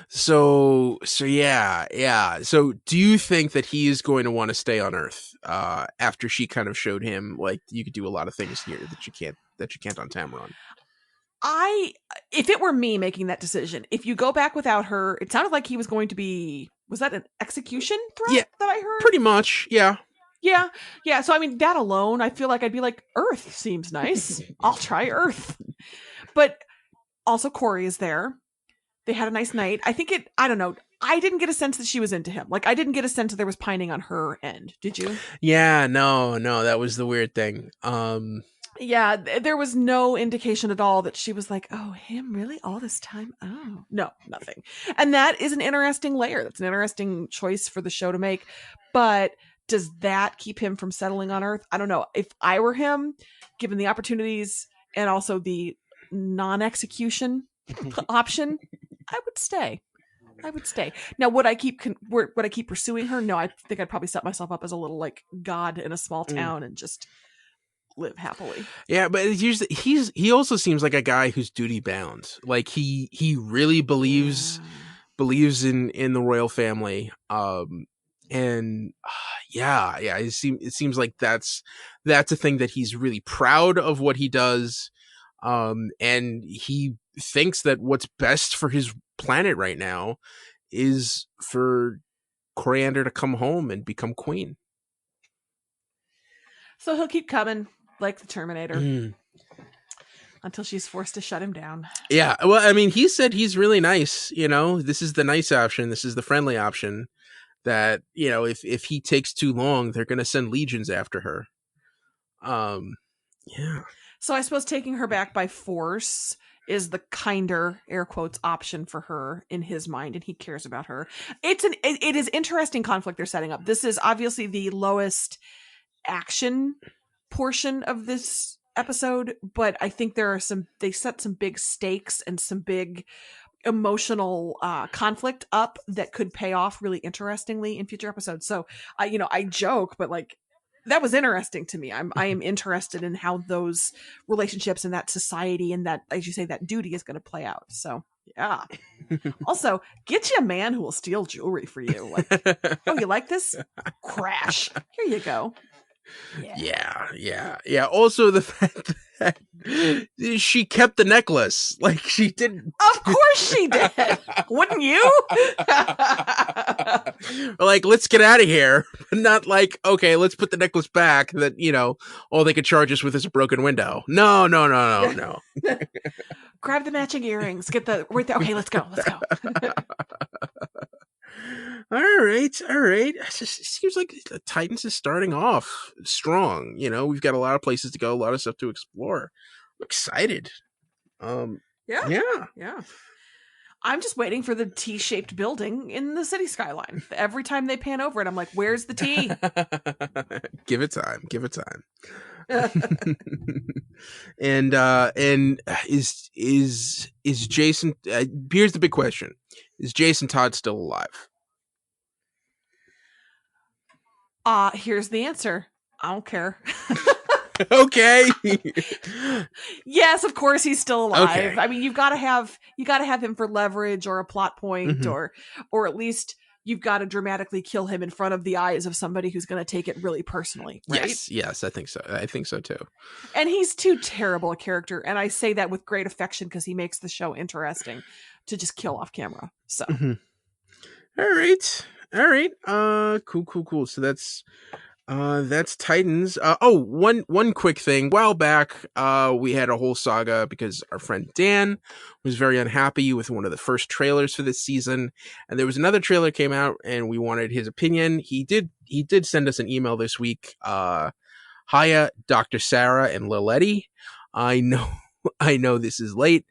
So yeah. So do you think that he is going to want to stay on Earth after she kind of showed him like you could do a lot of things here that you can't on Tamaron? If it were me making that decision, if you go back without her, it sounded like he was going to be, was that an execution threat that I heard? Pretty much, yeah. Yeah. So, I mean, that alone, I feel like I'd be like, Earth seems nice. I'll try Earth. But also Corey is there. They had a nice night. I don't know. I didn't get a sense that she was into him. Like, I didn't get a sense that there was pining on her end. Did you? Yeah, no, that was the weird thing. Yeah, there was no indication at all that she was like, oh, him really all this time? Oh, no, nothing. And that is an interesting layer. That's an interesting choice for the show to make. But does that keep him from settling on Earth? I don't know. If I were him, given the opportunities and also the non-execution option, I would stay. Now, would I keep pursuing her? No, I think I'd probably set myself up as a little like god in a small town and just live happily. Yeah, but he also seems like a guy who's duty bound. Like he really believes in the royal family. It seems like that's a thing that he's really proud of what he does. And he thinks that what's best for his planet right now is for Coriander to come home and become queen. So he'll keep coming like the Terminator until she's forced to shut him down. Yeah. Well, I mean, he said he's really nice. This is the nice option. This is the friendly option that, if he takes too long, they're going to send legions after her. Yeah. So I suppose taking her back by force is the kinder, air quotes, option for her in his mind, and he cares about her. It is interesting conflict they're setting up. This is obviously the lowest action portion of this episode, but I think they set some big stakes and some big emotional conflict up that could pay off really interestingly in future episodes. So I joke, but like that was interesting to me. I am interested in how those relationships and that society and that, as you say, that duty is going to play out. So yeah. Also, get you a man who will steal jewelry for you. Like, oh, you like this? Crash. Here you go. Yeah. Also, the fact that she kept the necklace, like she didn't. Of course she did. Wouldn't you? Like, let's get out of here. Not like, okay, let's put the necklace back. That all they could charge us with is a broken window. No. Grab the matching earrings. Get the right there. Okay, let's go. All right. It seems like the Titans is starting off strong. We've got a lot of places to go, a lot of stuff to explore. I'm excited. Yeah. I'm just waiting for the T-shaped building in the city skyline. Every time they pan over it, I'm like, "Where's the T?" Give it time. And is Jason? Here's the big question: is Jason Todd still alive? Here's the answer. I don't care. Okay. Yes, of course he's still alive. Okay. I mean, you gotta have him for leverage or a plot point, or at least you've got to dramatically kill him in front of the eyes of somebody who's going to take it really personally. Right? Yes, I think so too. And he's too terrible a character, and I say that with great affection because he makes the show interesting to just kill off camera. So, all right. Cool. So that's Titans. One quick thing. A while back, we had a whole saga because our friend Dan was very unhappy with one of the first trailers for this season, and there was another trailer came out, and we wanted his opinion. He did send us an email this week. Hiya, Dr. Sara and Liletti. I know this is late,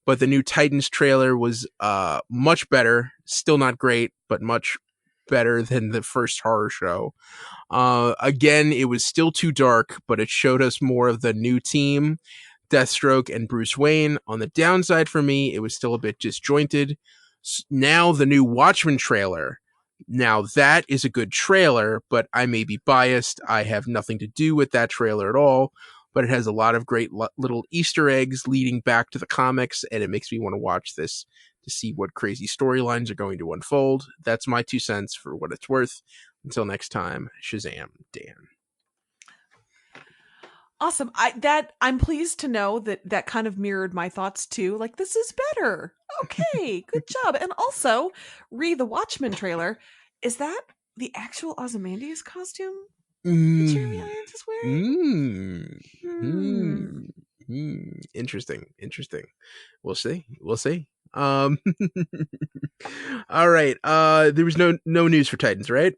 but the new Titans trailer was much better. Still not great, but much better than the first horror show. Again, it was still too dark, but it showed us more of the new team, Deathstroke and Bruce Wayne. On the downside for me, it was still a bit disjointed. Now the new Watchmen trailer. Now that is a good trailer, but I may be biased. I have nothing to do with that trailer at all, but it has a lot of great little Easter eggs leading back to the comics, and it makes me want to watch this to see what crazy storylines are going to unfold. That's my 2 cents for what it's worth. Until next time, Shazam, Dan. Awesome. I'm pleased to know that kind of mirrored my thoughts too. Like, this is better. Okay, good job. And also, the Watchmen trailer. Is that the actual Ozymandias costume that Jeremy Irons is wearing? Interesting. We'll see. All right. There was no news for Titans, right?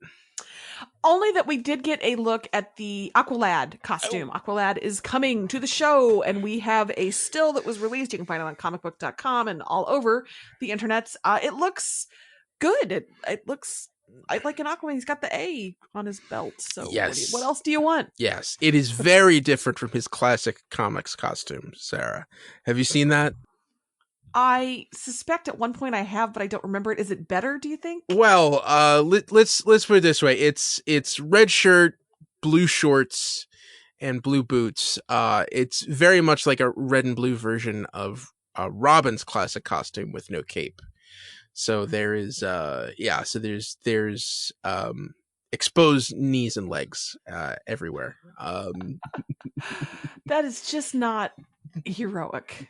Only that we did get a look at the Aqualad costume. Oh. Aqualad is coming to the show, and we have a still that was released. You can find it on comicbook.com and all over the internet. It looks good. It looks like an Aquaman. He's got the A on his belt. So yes. What else do you want? Yes, it is very different from his classic comics costume, Sarah. Have you seen that? I suspect at one point I have, but I don't remember it. Is it better, do you think? Well, let's put it this way. It's red shirt, blue shorts, and blue boots. It's very much like a red and blue version of Robin's classic costume with no cape. So there is there's exposed knees and legs everywhere. That is just not heroic.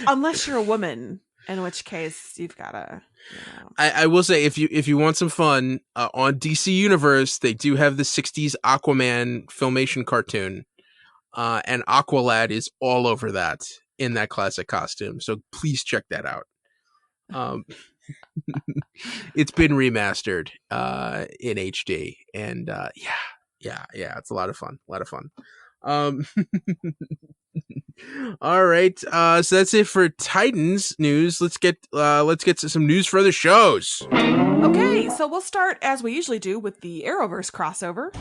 Unless you're a woman, in which case you've gotta. I will say, if you want some fun, on DC Universe they do have the 60s Aquaman filmation cartoon, and Aqualad is all over that in that classic costume. So please check that out. It's been remastered in HD, and yeah, it's a lot of fun. All right, so that's it for Titans news. Let's get to some news for other shows. Okay, so we'll start as we usually do with the Arrowverse crossover.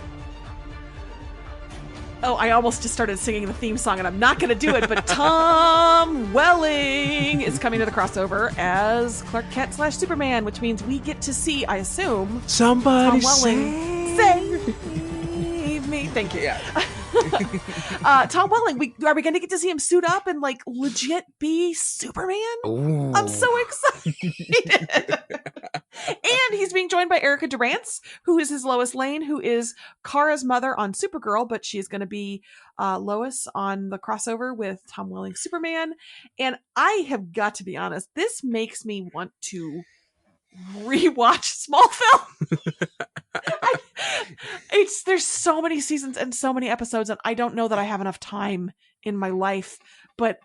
Oh, I almost just started singing the theme song, and I'm not going to do it, but Tom Welling is coming to the crossover as Clark Kent / Superman, which means we get to see, I assume, somebody Tom Welling say Thank you. Yeah. Tom Welling, are we going to get to see him suit up and like legit be Superman? Ooh. I'm so excited. And he's being joined by Erica Durance, who is his Lois Lane, who is Kara's mother on Supergirl, but she's going to be Lois on the crossover with Tom Welling's Superman. And I have got to be honest, this makes me want to rewatch Smallville. There's so many seasons and so many episodes, and I don't know that I have enough time in my life, but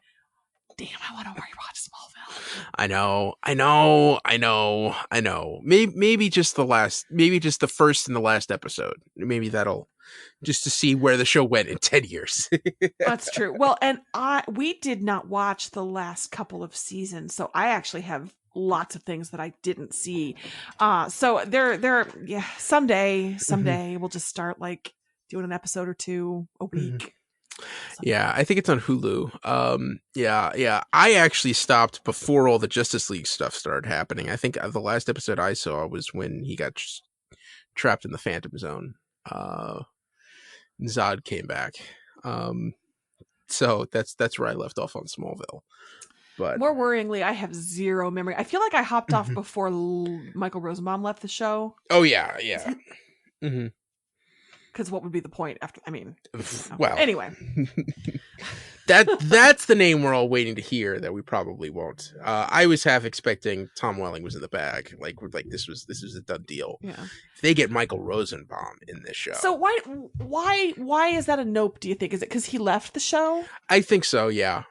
damn, I want to rewatch Smallville. I know. Maybe just the first and the last episode. Maybe that'll just to see where the show went in 10 years. That's true. Well, and we did not watch the last couple of seasons, so I actually have lots of things that I didn't see. So yeah, someday we'll just start like doing an episode or two a week. Yeah, I think it's on Hulu. Yeah. I actually stopped before all the Justice League stuff started happening. I think the last episode I saw was when he got trapped in the Phantom Zone. Zod came back. So that's where I left off on Smallville. But more worryingly, I have zero memory. I feel like I hopped off before Michael Rosenbaum left the show. Oh yeah. Mm-hmm. Because what would be the point after? I mean, well, anyway, that's the name we're all waiting to hear that we probably won't. I was half expecting Tom Welling was in the bag, like this was a done deal. Yeah. If they get Michael Rosenbaum in this show, so why is that a nope? Do you think is it because he left the show? I think so. Yeah.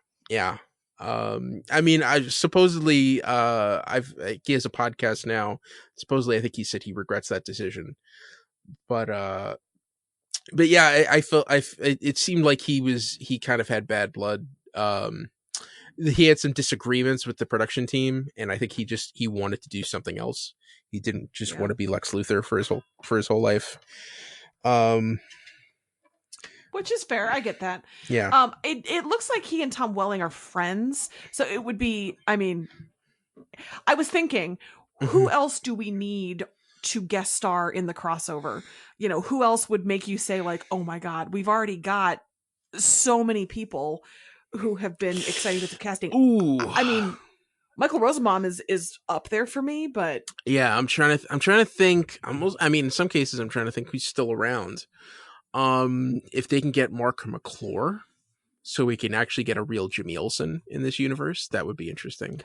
I mean, I supposedly he has a podcast now. Supposedly, I think he said he regrets that decision, but yeah, I felt it seemed like he kind of had bad blood. He had some disagreements with the production team, and I think he wanted to do something else. He didn't just want to be Lex Luthor for his whole life. Which is fair. I get that. Yeah. It looks like he and Tom Welling are friends. So it would be, I mean, I was thinking, who else do we need to guest star in the crossover? You know, who else would make you say like, oh my God, we've already got so many people who have been excited at the casting. Ooh. I mean, Michael Rosenbaum is up there for me, but yeah, I'm trying to think. I mean, in some cases, I'm trying to think who's still around. If they can get Mark McClure, so we can actually get a real Jimmy Olsen in this universe, that would be interesting.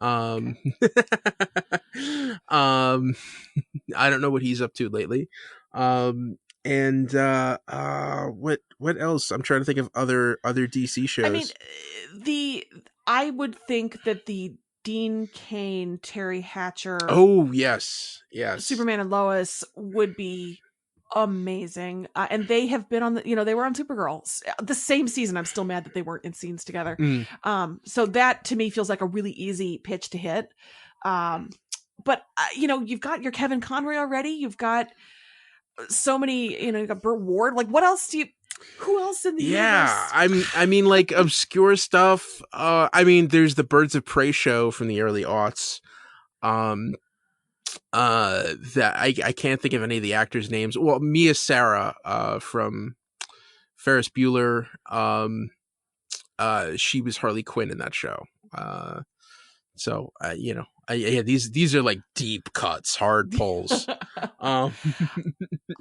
Okay. I don't know what he's up to lately. And what else? I'm trying to think of other DC shows. I mean, I would think that the Dean Cain, Terry Hatcher. Oh yes. Superman and Lois would be amazing, and they have been on they were on Supergirl the same season. I'm still mad that they weren't in scenes together. So that to me feels like a really easy pitch to hit. But you've got your Kevin Conroy already. You've got so many. You've got Burt Ward. Like, what else who else in the universe? I mean, like obscure stuff. I mean, there's the Birds of Prey show from the early aughts. That I can't think of any of the actors' names. Well, Mia Sara from Ferris Bueller. She was Harley Quinn in that show. So these are like deep cuts, hard pulls.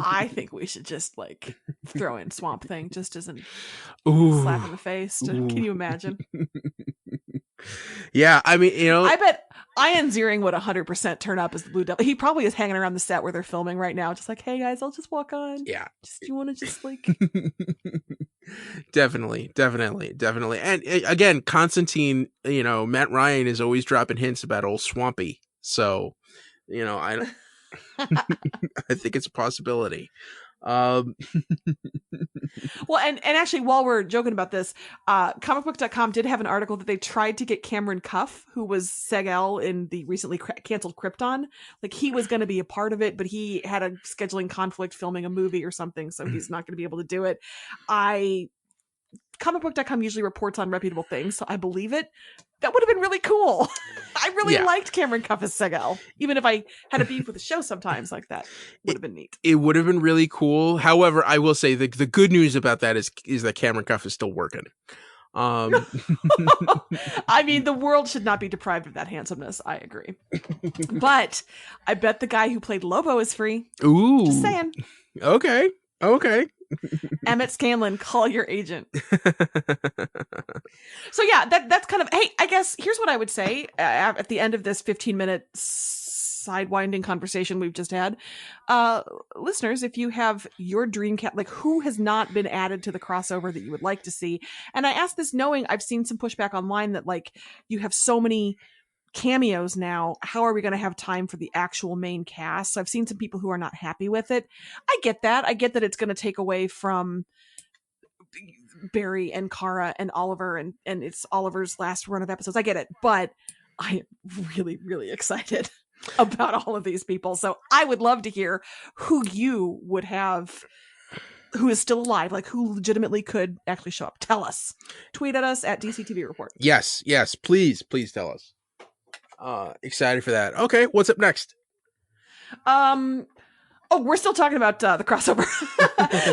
I think we should just like throw in Swamp Thing just as a slap in the face. Can you imagine? Yeah, I mean, I bet Ian Ziering would 100% turn up as the Blue Devil. He probably is hanging around the set where they're filming right now, just like, hey guys, I'll just walk on. Yeah, you want to just like definitely. And again, Constantine, Matt Ryan is always dropping hints about old Swampy, so I think it's a possibility. Well, and actually, while we're joking about this, comicbook.com did have an article that they tried to get Cameron Cuff, who was Seg-El in the recently canceled Krypton. Like, he was going to be a part of it, but he had a scheduling conflict filming a movie or something, so he's not going to be able to do it. I comicbook.com usually reports on reputable things, so I believe it. That would have been really cool. I really liked Cameron Cuff as Segel, even if I had a beef with the show sometimes like that. Would have been neat. It would have been really cool. However, I will say the good news about that is that Cameron Cuff is still working. I mean, the world should not be deprived of that handsomeness. I agree. But I bet the guy who played Lobo is free. Ooh. Just saying. Okay. Emmett Scanlon, call your agent. So yeah, that's kind of, hey, I guess here's what I would say at the end of this 15-minute sidewinding conversation we've just had. Listeners, if you have your dream cat, like who has not been added to the crossover that you would like to see? And I ask this knowing I've seen some pushback online that like you have so many cameos now, how are we going to have time for the actual main cast? So I've seen some people who are not happy with it. I get that it's going to take away from Barry and Kara and Oliver and it's Oliver's last run of episodes. I get it, but I am really, really excited about all of these people. So I would love to hear who you would have who is still alive, like who legitimately could actually show up. Tell us. Tweet at us at DCTV Report. Yes, please tell us. Excited for that. Okay, what's up next? We're still talking about the crossover.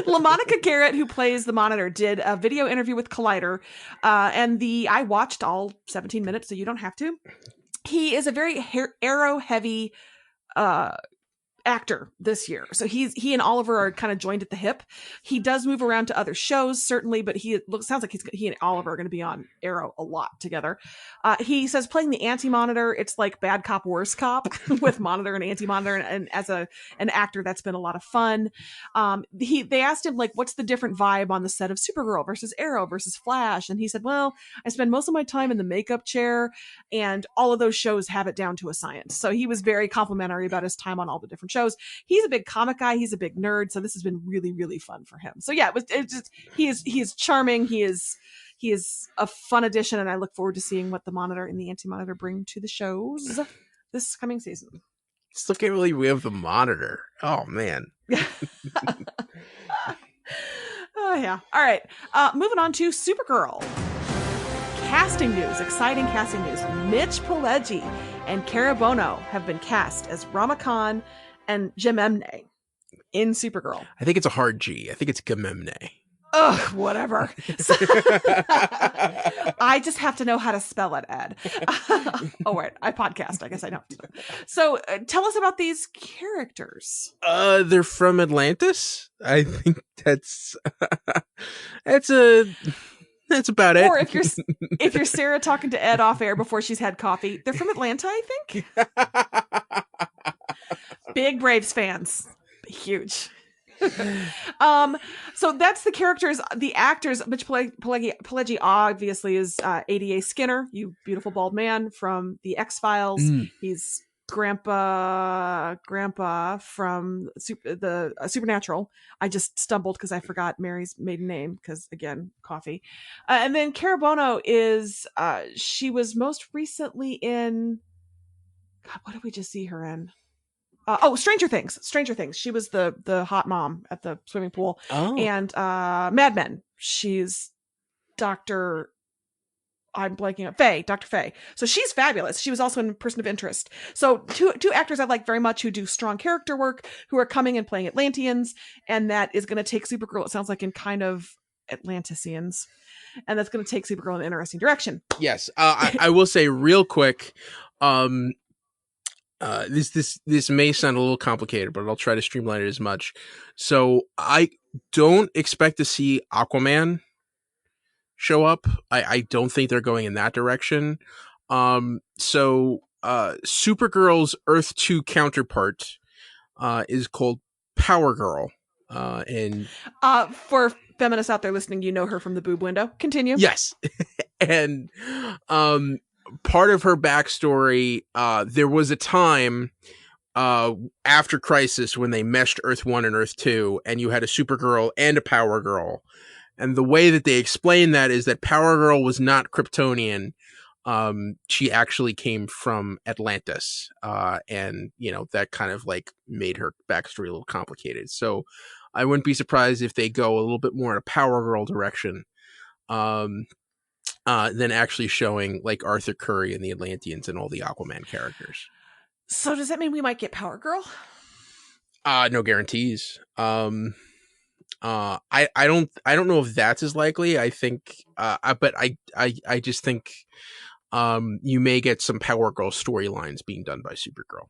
LaMonica Garrett, who plays the Monitor, did a video interview with Collider, and I watched all 17 minutes, so you don't have to. He is a very Arrow heavy actor this year, so he and Oliver are kind of joined at the hip. He does move around to other shows certainly, but sounds like he and Oliver are going to be on Arrow a lot together. He says playing the anti-Monitor, it's like bad cop worse cop with Monitor and anti-Monitor, and as an actor that's been a lot of fun. They asked him like what's the different vibe on the set of Supergirl versus Arrow versus Flash, and he said, well, I spend most of my time in the makeup chair and all of those shows have it down to a science. So he was very complimentary about his time on all the different shows. He's a big comic guy. He's a big nerd. So this has been really, really fun for him. So yeah, he is charming. He is a fun addition. And I look forward to seeing what the Monitor and the Anti-Monitor bring to the shows this coming season. Still can't believe we have the Monitor. Oh man. Oh yeah. All right. Moving on to Supergirl. Casting news, exciting casting news. Mitch Pileggi and Cara Bono have been cast as Rama Khan and Gememne in Supergirl. I think it's a hard G. I think it's Gememne. Ugh, whatever. I just have to know how to spell it, Ed. Oh, wait, I podcast. I guess I know. So tell us about these characters. They're from Atlantis. I think that's about it. Or if you're Sarah talking to Ed off air before she's had coffee, they're from Atlanta, I think. Big Braves fans. Huge. So that's the characters, the actors. Mitch Pileggi obviously is ADA Skinner, you beautiful bald man from the X-Files. He's grandpa from the Supernatural. I just stumbled because I forgot Mary's maiden name because again, coffee. And then Cara Bono is she was most recently in, God, what did we just see her in? Stranger Things. She was the hot mom at the swimming pool. And Mad Men. She's Dr. Faye. So she's fabulous. She was also in Person of Interest. So two actors I like very much who do strong character work, who are coming and playing Atlanteans, and that is going to take Supergirl, it sounds like, in kind of Atlanticians. And that's going to take Supergirl in an interesting direction. Yes. I will say real quick, this may sound a little complicated, but I'll try to streamline it as much. So I don't expect to see Aquaman show up. I don't think they're going in that direction. So Supergirl's Earth 2 counterpart is called Power Girl. And for feminists out there listening, you know her from the boob window. Continue. Yes. And part of her backstory, there was a time after Crisis when they meshed Earth 1 and Earth 2, and you had a Supergirl and a Power Girl. And the way that they explain that is that Power Girl was not Kryptonian. She actually came from Atlantis. And, that kind of like made her backstory a little complicated. So I wouldn't be surprised if they go a little bit more in a Power Girl direction than actually showing like Arthur Curry and the Atlanteans and all the Aquaman characters. So does that mean we might get Power Girl? No guarantees. I don't know if that's as likely. I think, but I just think, you may get some Power Girl storylines being done by Supergirl.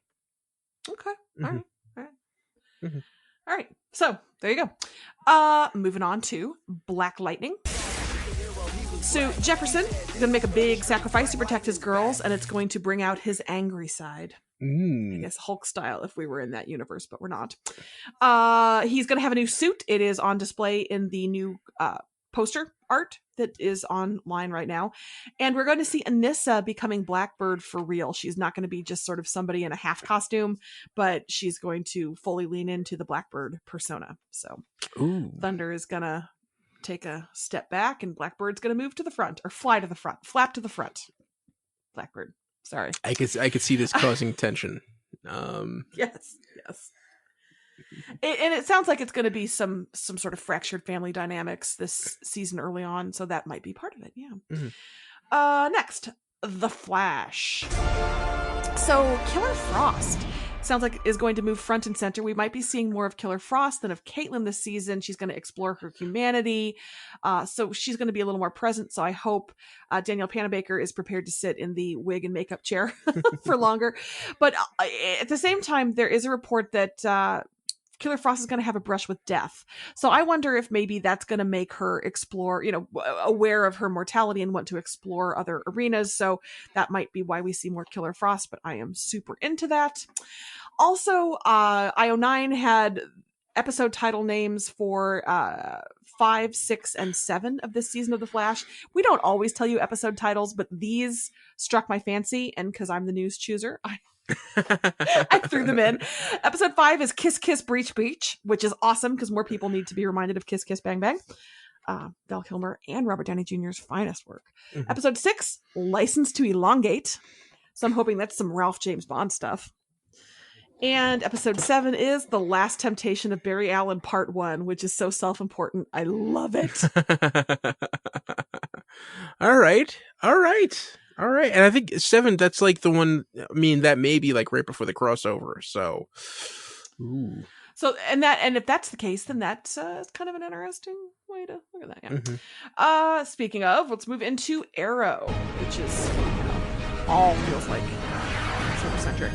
Okay. Mm-hmm. All right. Mm-hmm. All right. So there you go. Moving on to Black Lightning. So Jefferson is going to make a big sacrifice to protect his girls, and it's going to bring out his angry side. I guess Hulk style if we were in that universe, but we're not. He's going to have a new suit. It is on display in the new poster art that is online right now. And we're going to see Anissa becoming Blackbird for real. She's not going to be just sort of somebody in a half costume, but she's going to fully lean into the Blackbird persona. So Thunder is going to take a step back and Blackbird's going to move to the front, or fly to the front, flap to the front. Blackbird. Sorry. I could see this causing tension. Yes. And it sounds like it's going to be some sort of fractured family dynamics this season early on, so that might be part of it. Yeah. Mm-hmm. Next, The Flash. So Killer Frost sounds like is going to move front and center. We might be seeing more of Killer Frost than of Caitlin this season. She's going to explore her humanity. So she's going to be a little more present. So I hope Danielle Panabaker is prepared to sit in the wig and makeup chair for longer. But at the same time, there is a report that Killer Frost is going to have a brush with death. So I wonder if maybe that's going to make her explore, aware of her mortality and want to explore other arenas. So that might be why we see more Killer Frost, but I am super into that. Also, IO9 had episode title names for 5, 6, and 7 of this season of The Flash. We don't always tell you episode titles, but these struck my fancy, and because I'm the news chooser, I threw them in. Episode 5 is Kiss Kiss Breach Breach, which is awesome because more people need to be reminded of Kiss Kiss Bang Bang. Val Kilmer and Robert Downey Jr.'s finest work. Mm-hmm. Episode 6, License to Elongate. So I'm hoping that's some Ralph James Bond stuff. And episode 7 is The Last Temptation of Barry Allen Part 1, which is so self-important. I love it. All right. And I think 7, that's like the one, that may be like right before the crossover. So, ooh. So, and if that's the case, then that's kind of an interesting way to look at that. Yeah. Mm-hmm. Speaking of, let's move into Arrow, which is all feels like super-centric.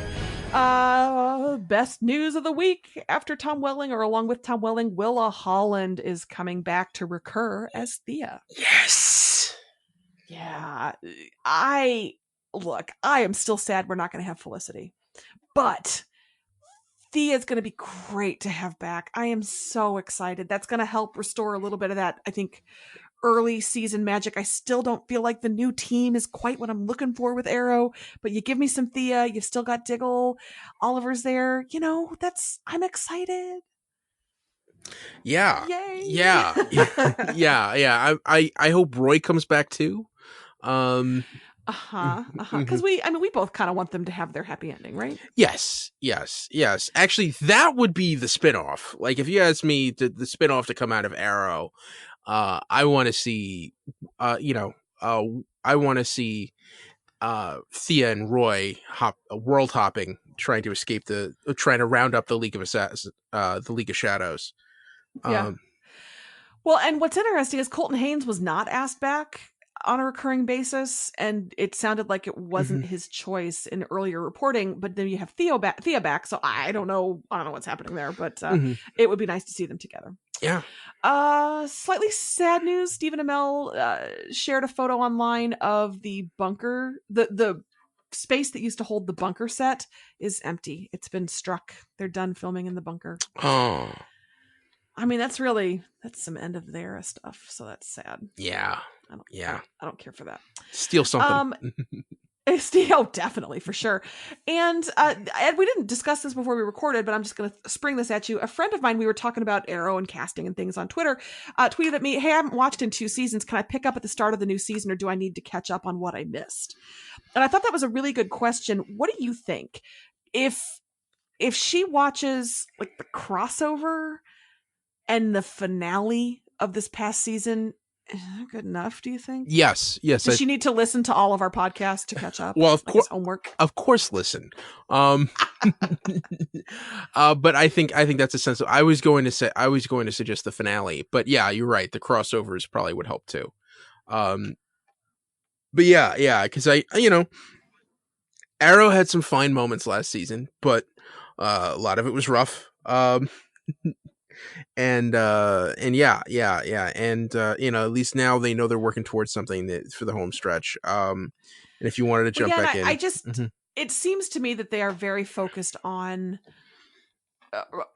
Best news of the week after Tom Welling, or along with Tom Welling, Willa Holland is coming back to recur as Thea. Yes. Yeah. I am still sad we're not going to have Felicity, but Thea's going to be great to have back. I am so excited. That's going to help restore a little bit of that, I think, early season magic. I still don't feel like the new team is quite what I'm looking for with Arrow, but you give me some Thea, you've still got Diggle, Oliver's there, I'm excited. Yeah. Yay. Yeah. I hope Roy comes back too. Because we both kind of want them to have their happy ending, right? Yes. Actually, that would be the spinoff. Like, if you asked me the spinoff to come out of Arrow, I want to see, I want to see Thea and Roy world hopping, trying to round up the League of the League of Shadows. Yeah. Well, and what's interesting is Colton Haynes was not asked back on a recurring basis, and it sounded like it wasn't his choice in earlier reporting. But then you have Thea back, so I don't know what's happening there, but it would be nice to see them together. Yeah. Slightly sad news. Stephen Amell shared a photo online of the bunker. The space that used to hold the bunker set is empty. It's been struck. They're done filming in the bunker. Oh. I mean, that's some end of the era stuff. So that's sad. Yeah. I don't care for that. Steal something. Oh, definitely, for sure. And Ed, we didn't discuss this before we recorded, but I'm just going to spring this at you. A friend of mine, we were talking about Arrow and casting and things on Twitter, tweeted at me, "Hey, I haven't watched in 2 seasons. Can I pick up at the start of the new season, or do I need to catch up on what I missed?" And I thought that was a really good question. What do you think? If she watches like the crossover and the finale of this past season good enough, do you think? Yes. Does she need to listen to all of our podcasts to catch up? Well, of like course, homework. Of course, listen. But I think that's a sense of. I was going to suggest the finale, but yeah, you're right. The crossovers probably would help too. But yeah, because Arrow had some fine moments last season, but a lot of it was rough. And yeah, and at least now they know they're working towards something for the home stretch. And if you wanted to jump back in, I just it seems to me that they are very focused on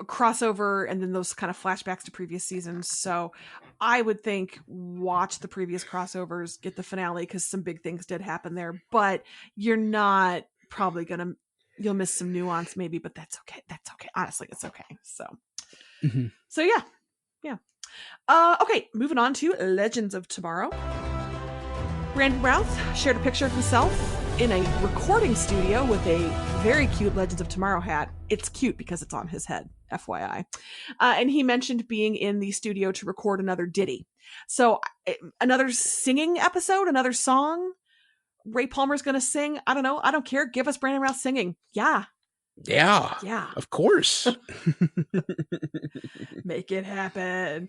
crossover and then those kind of flashbacks to previous seasons. So I would think watch the previous crossovers, get the finale, because some big things did happen there. But you're not probably you'll miss some nuance maybe, but that's okay. That's okay. Honestly, it's okay. So. So yeah. Okay, moving on to Legends of Tomorrow. Brandon Routh shared a picture of himself in a recording studio with a very cute Legends of Tomorrow hat. It's cute because it's on his head, FYI. And he mentioned being in the studio to record another ditty. So another singing episode, another song. Ray Palmer's going to sing. I don't know. I don't care. Give us Brandon Routh singing. Yeah. Yeah, of course. Make it happen.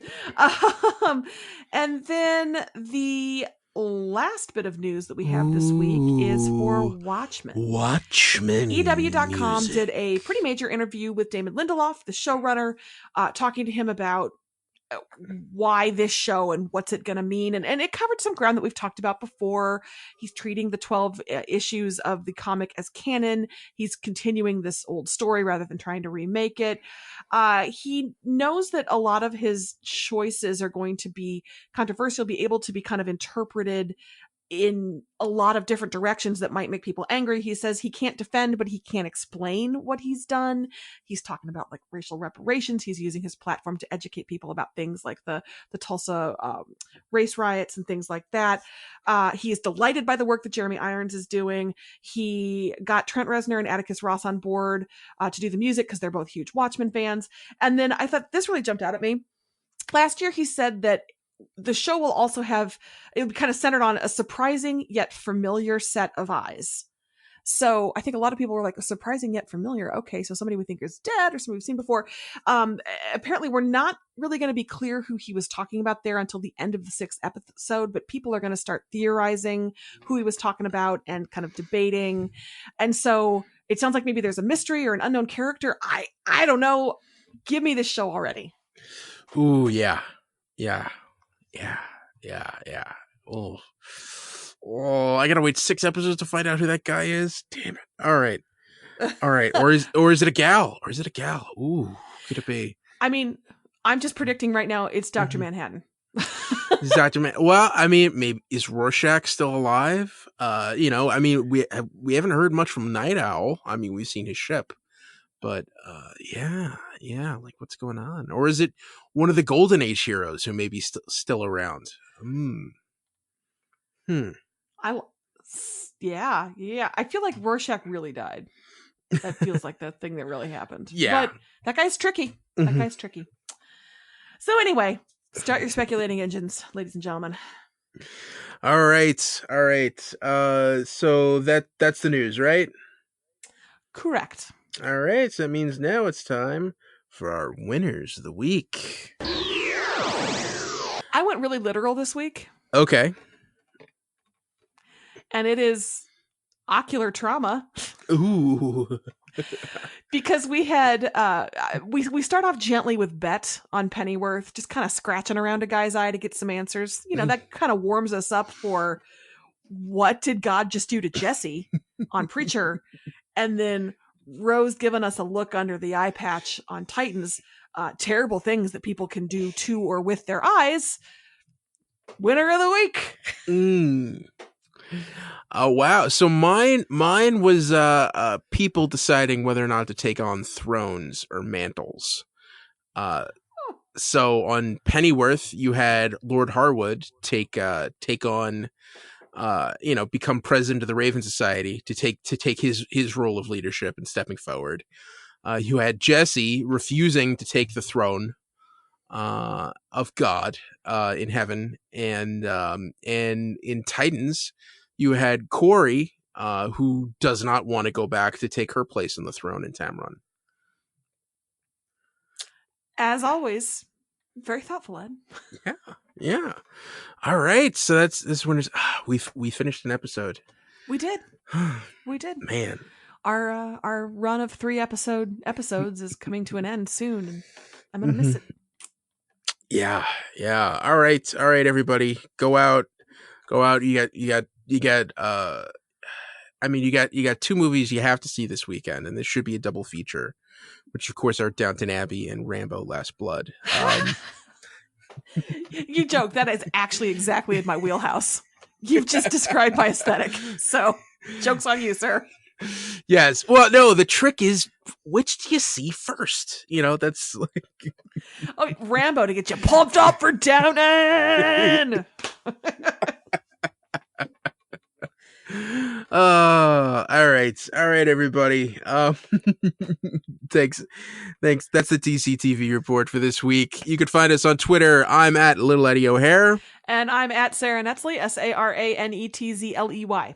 And then the last bit of news that we have this week is for Watchmen. EW.com did a pretty major interview with Damon Lindelof, the showrunner, talking to him about why this show and what's it going to mean. And it covered some ground that we've talked about before. He's treating the 12 issues of the comic as canon. He's continuing this old story rather than trying to remake it. He knows that a lot of his choices are going to be controversial, be able to be kind of interpreted in a lot of different directions that might make people angry. He says he can't defend, but he can't explain what he's done. He's talking about like racial reparations. He's using his platform to educate people about things like the Tulsa race riots and things like that. He is delighted by the work that Jeremy Irons is doing. He got Trent Reznor and Atticus Ross on board to do the music because they're both huge Watchmen fans. And then I thought this really jumped out at me. Last year, he said that the show will also have, it kind of centered on a surprising yet familiar set of eyes. So I think a lot of people were like, surprising yet familiar. Okay, so somebody we think is dead or somebody we've seen before. Apparently, we're not really going to be clear who he was talking about there until the end of the 6th episode, but people are going to start theorizing who he was talking about and kind of debating. And so it sounds like maybe there's a mystery or an unknown character. I don't know. Give me this show already. Ooh, yeah. Oh, I gotta wait 6 episodes to find out who that guy is. Damn it! All right. Or is it a gal? Ooh, could it be? I mean, I'm just predicting right now. It's Dr. Manhattan. Is Dr. Well, I mean, maybe is Rorschach still alive? I mean, we haven't heard much from Night Owl. I mean, we've seen his ship. But yeah, like what's going on? Or is it one of the Golden Age heroes who may be still around? Yeah. I feel like Rorschach really died. That feels like the thing that really happened. Yeah, but that guy's tricky. So anyway, start your speculating engines, ladies and gentlemen. All right. So that's the news, right? Correct. All right, so that means now it's time for our winners of the week. I went really literal this week. Okay. And it is ocular trauma. Ooh. Because we had, we start off gently with Bet on Pennyworth, just kind of scratching around a guy's eye to get some answers. That kind of warms us up for what did God just do to Jesse on Preacher? And then Rose giving us a look under the eye patch on Titans, terrible things that people can do to or with their eyes. Winner of the week. Oh wow! So mine was people deciding whether or not to take on thrones or mantles. So on Pennyworth, you had Lord Harwood take on. Become president of the Raven Society to take his role of leadership and stepping forward. You had Jesse refusing to take the throne of God in heaven, and in Titans you had Corey, who does not want to go back to take her place on the throne in Tamron. As always, very thoughtful, Ed. Yeah. All right, so that's this winter's. We finished an episode. We did. We did. Man, our run of 3 episodes is coming to an end soon, and I'm gonna miss it. Yeah. All right, everybody, go out. You got. I mean, you got 2 movies you have to see this weekend, and this should be a double feature, which of course are Downton Abbey and Rambo: Last Blood. You joke. That is actually exactly in my wheelhouse. You've just described my aesthetic. So, joke's on you, sir. Yes. Well, no, the trick is, which do you see first? You know, that's like... Oh, Rambo to get you pumped up for Downton! All right, everybody. Thanks. That's the DCTV report for this week. You can find us on Twitter. I'm at Little Eddie O'Hare, and I'm at Sarah Netzley, SaraNetzley.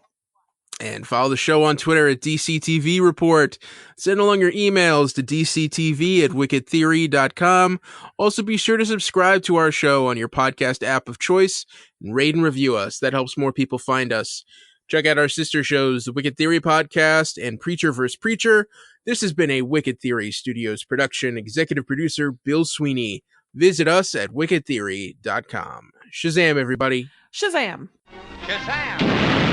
And follow the show on Twitter at DCTV Report. Send along your emails to dctv@wickedtheory.com. Also, be sure to subscribe to our show on your podcast app of choice and rate and review us. That helps more people find us. Check out our sister shows, the Wicked Theory Podcast and Preacher vs. Preacher. This has been a Wicked Theory Studios production. Executive producer, Bill Sweeney. Visit us at wickedtheory.com. Shazam, everybody. Shazam. Shazam.